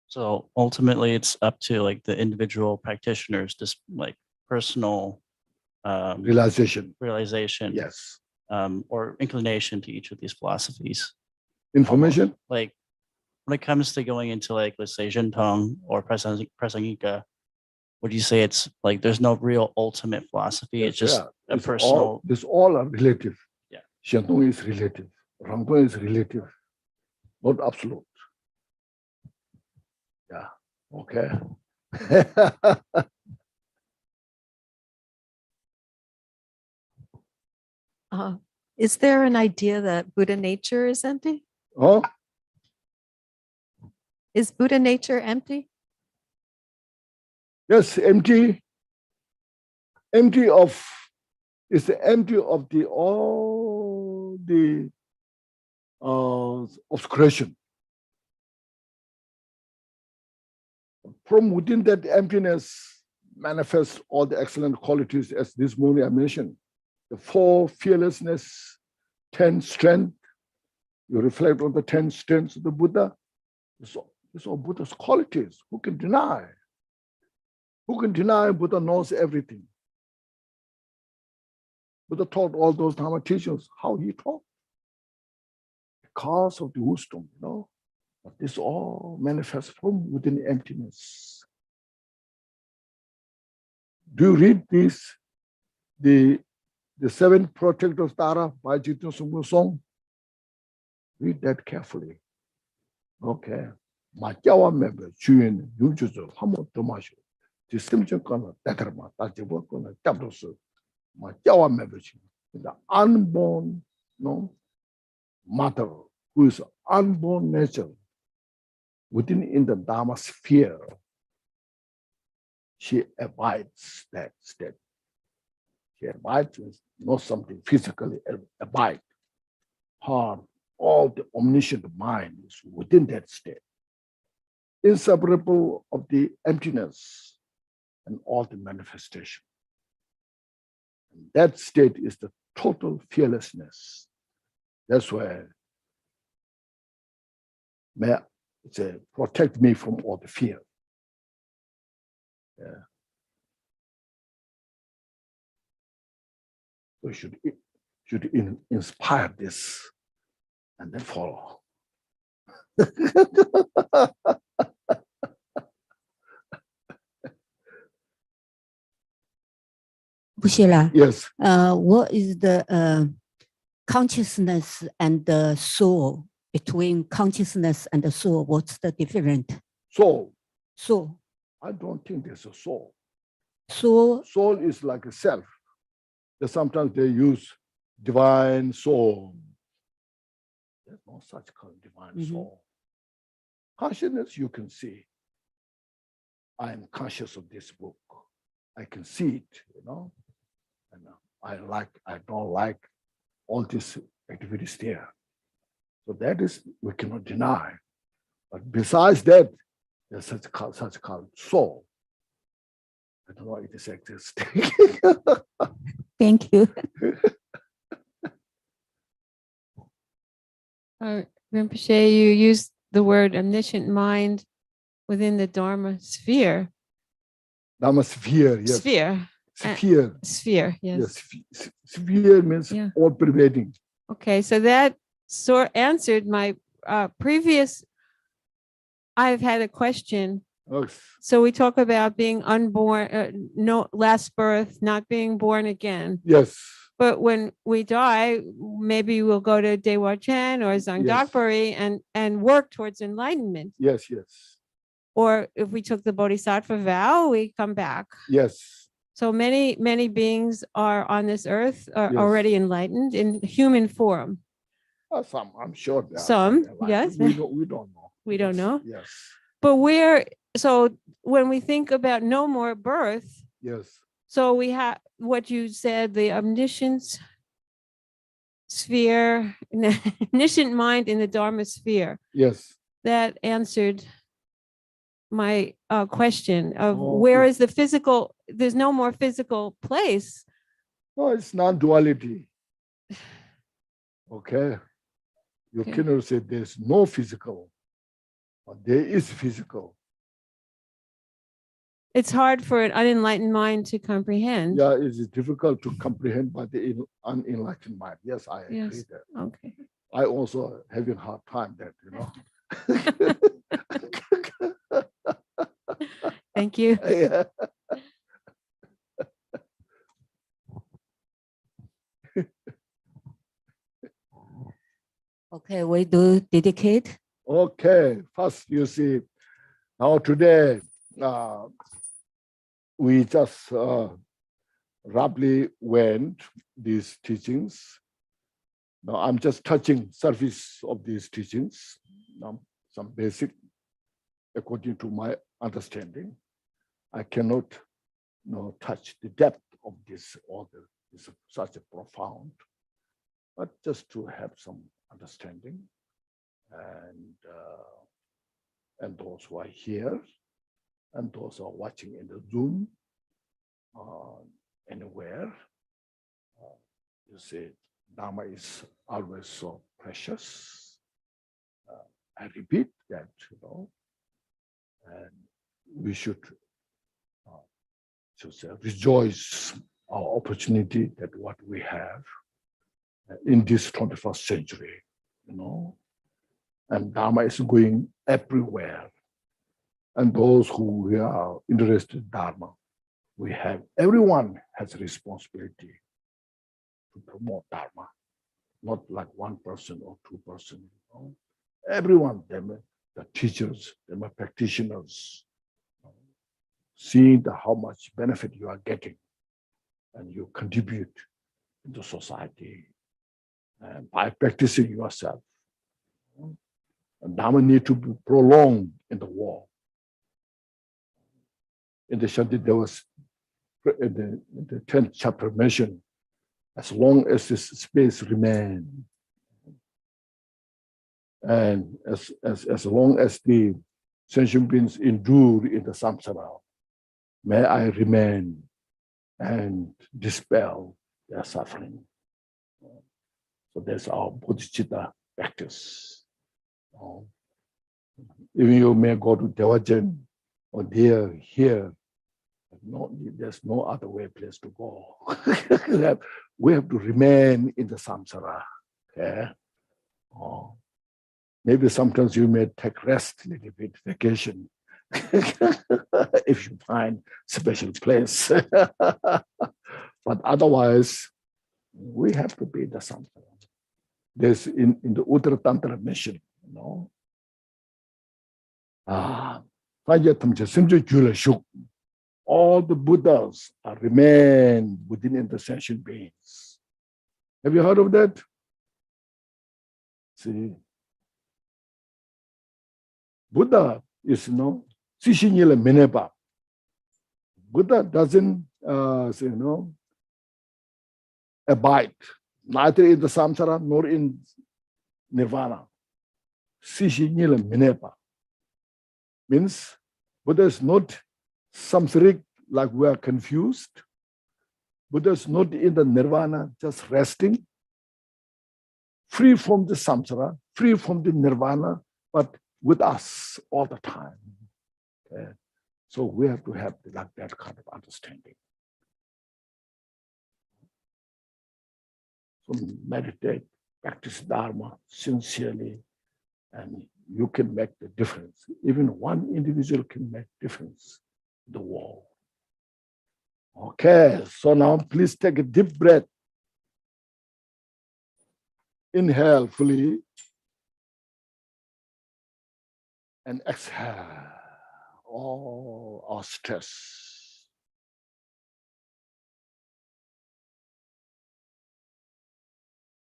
So ultimately it's up to like the individual practitioners, just like personal realization. realization, Yes. or inclination to each of these philosophies. Information. Like when it comes to going into like, let's say, Zhentong or Prasangika, would you say it's like there's no real ultimate philosophy? It's just a It's personal. This all are relative. Yeah. Shantung is relative. Rangpo is relative, not absolute. Yeah. Okay. Is there an idea that Buddha nature is empty? Oh, Is Buddha nature empty? yes, empty. Empty of the all the obscuration. From within that emptiness manifests all the excellent qualities as this morning I mentioned. The 4 fearlessness, 10 strength. You reflect on the 10 strengths of the Buddha. It's all Buddha's qualities. Who can deny? Who can deny Buddha knows everything? Buddha taught all those Dharma teachings. How he taught? Because of the wisdom, But this all manifests from within emptiness. Do you read this? The 7 protectors Tara by Jitun Sunggu Song? Read that carefully. Okay. Majawa member, Chuyen, Yunjuzo, Hamo Tomasho. The Simchon Kona, Tatarma, Tajibokona, Tabrosu. Majawa member, the unborn matter, who is unborn nature, within in the Dharma sphere, she abides that state. She abides with not something physically abide. Her, all the omniscient mind is within that state, inseparable of the emptiness and all the manifestation. And that state is the total fearlessness. That's why protect me from all the fear. Yeah. We should inspire this and then follow. 不谢啦。 Yes. What is the consciousness and the soul? Between consciousness and the soul, what's the difference? Soul. Soul. I don't think there's a soul. Soul. Soul is like a self. Sometimes they use divine soul. There's no such kind of divine soul. Consciousness, you can see. I am conscious of this book. I can see it, And I don't like all these activities there. So that is, we cannot deny. But besides that, there's such called soul. I don't know if it exists. Thank you. Rinpoche, you used the word omniscient mind within the Dharma sphere. Dharma sphere, yes. Sphere. Sphere, yes. Yes. Sphere means all pervading. Okay, so that answered my previous. I've had a question. Yes. So we talk about being unborn, no last birth, not being born again. Yes. But when we die, maybe we'll go to Dewa Chen or Zangdakbari and work towards enlightenment. Yes. Or if we took the Bodhisattva vow, we come back. Yes. So many beings are on this earth are already enlightened in human form. Some, I'm sure. There Some, are yes. We don't know. We don't know. Yes. But so when we think about no more birth, Yes. so we have what you said, the omniscience sphere, omniscient mind in the Dharma sphere. Yes. That answered my question of Oh, where is the physical, there's no more physical place. No, it's non-duality. Okay. You cannot say there's no physical, but there is physical. It's hard for an unenlightened mind to comprehend. Yeah, it is difficult to comprehend by the unenlightened mind. Yes, I agree Yes. that. Okay. I also having a hard time that, Thank you. Yeah. Okay, we do dedicate. Okay, first you see, now today we just roughly went these teachings. Now I'm just touching surface of these teachings, some basic according to my understanding. I cannot touch the depth of this order. It's such a profound, but just to have some understanding, and those who are here, and those who are watching in the Zoom, anywhere, you see, Dharma is always so precious. I repeat that, and we should say, rejoice our opportunity that what we have in this 21st century, and Dharma is going everywhere. And those who are interested in Dharma, everyone has a responsibility to promote Dharma, not like one person or two person. Everyone, them, the teachers, them are practitioners, seeing how much benefit you are getting, and you contribute into society, and by practicing yourself. And Dharma need to be prolonged in the world. In the Shanti, there was in the 10th chapter mentioned, as long as this space remains, and as long as the sentient beings endure in the samsara, may I remain and dispel their suffering. So that's our bodhicitta practice. Even you may go to Gyaltsen or there, here, there's no other place to go. We have to remain in the samsara. Okay? Maybe sometimes you may take rest a little bit, vacation, if you find special place. But otherwise, we have to be in the samsara. There's in the Uttara Tantra mission, all the Buddhas remain within the sentient beings. Have you heard of that? See, Buddha is Sishinyila Minepa. Buddha doesn't abide neither in the samsara nor in nirvana. Sishinyila Minepa means Buddha is not samsaric, like we are confused. Buddha is not in the nirvana, just resting, free from the samsara, free from the nirvana, but with us all the time. Okay? So we have to have like that kind of understanding. So meditate, practice Dharma sincerely, and you can make the difference. Even one individual can make difference in the world. Okay, so now please take a deep breath. Inhale fully and exhale all our stress.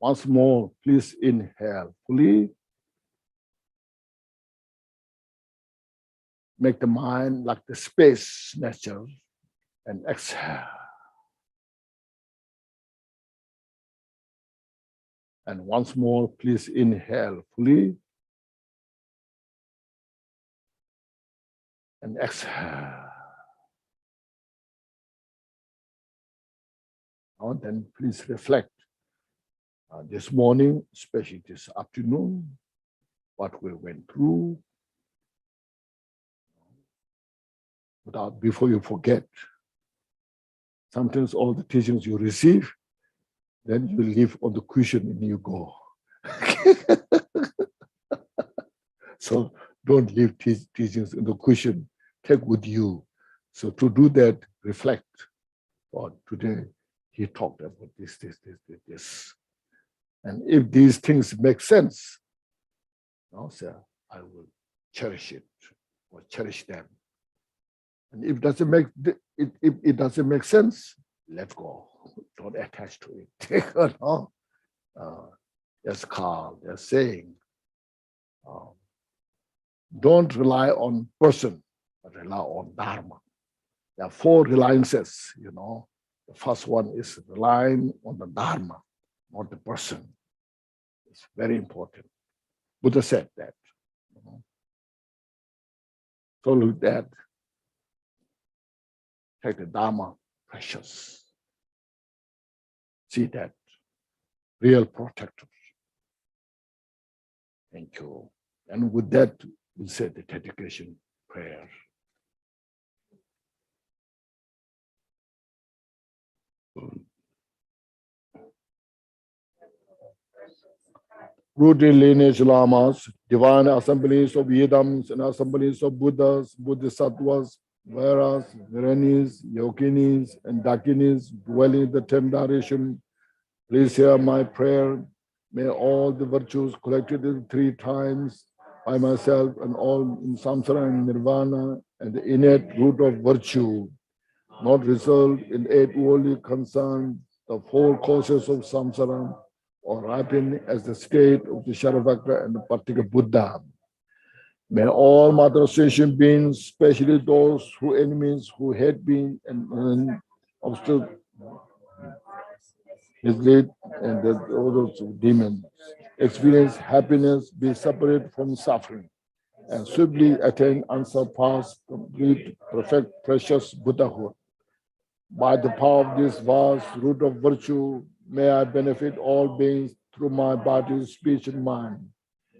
Once more, please inhale fully. Make the mind like the space nature and exhale. And once more, please inhale fully and exhale. Now then, please reflect this morning, especially this afternoon, what we went through. without before you forget. Sometimes all the teachings you receive, then you leave on the cushion and you go. So don't leave teachings in the cushion. Take with you. So to do that, reflect. Or today he talked about this. And if these things make sense, say, I will cherish it or cherish them. And if it doesn't make sense, let go. Don't attach to it. There's Carl, they're saying, don't rely on person, but rely on Dharma. There are 4 reliances, The first one is relying on the Dharma, not the person. It's very important. Buddha said that. So look at that. Take the Dharma precious. See that real protector. Thank you. And with that, we'll say the dedication prayer. Rooted lineage lamas, divine assemblies of Yidams and assemblies of Buddhas, Bodhisattvas, Vairas, Viranis, Yoginis, and Dakinis dwelling in the 10th direction. Please hear my prayer. May all the virtues collected in 3 times by myself and all in samsara and nirvana and the innate root of virtue not result in 8 worldly concerns, the 4 causes of samsara, or ripen as the state of the Sharavakra and the Patika Buddha. May all Mother Station beings, especially those who enemies who had been and obstacle misled and the orders of demons, experience happiness, be separate from suffering, and swiftly attain unsurpassed, complete, perfect, precious Buddhahood. By the power of this vast root of virtue, may I benefit all beings through my body, speech, and mind.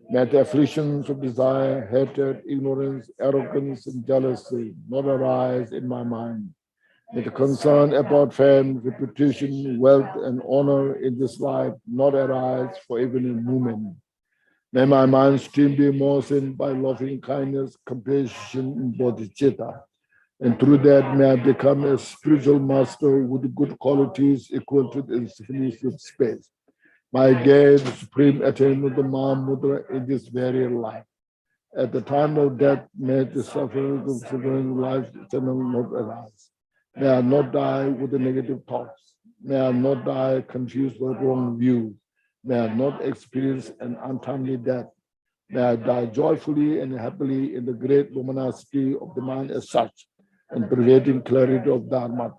May the afflictions of desire, hatred, ignorance, arrogance, and jealousy not arise in my mind. May the concern about fame, reputation, wealth, and honor in this life not arise for even a moment. May my mind stream be moistened by loving kindness, compassion, and bodhicitta. And through that, may I become a spiritual master with good qualities equal to the infinity of space. My gaze, the supreme attainment of Mahamudra in this very life. At the time of death, may the suffering life eternal not arise. May I not die with the negative thoughts. May I not die confused with wrong views. May I not experience an untimely death. May I die joyfully and happily in the great luminosity of the mind as such, and pervading clarity of Dharma.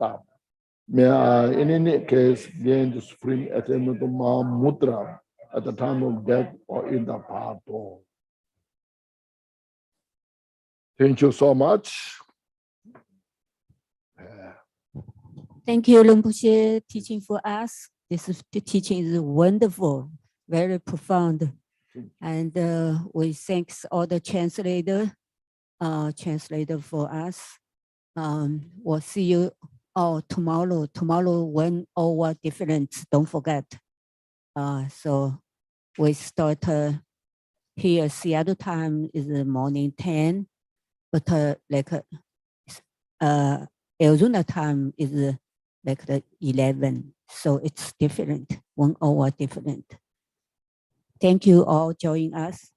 May I, in any case, gain the supreme attainment of Mahamudra at the time of death or in the path. Thank you so much. Thank you, Rinpoche, teaching for us. The teaching is wonderful, very profound. And we thanks all the translator for us. We'll see you all tomorrow. Tomorrow, 1 hour difference, don't forget. So we start here, Seattle time is the morning 10, but Arizona time is like the 11. So it's different, 1 hour different. Thank you all joining us.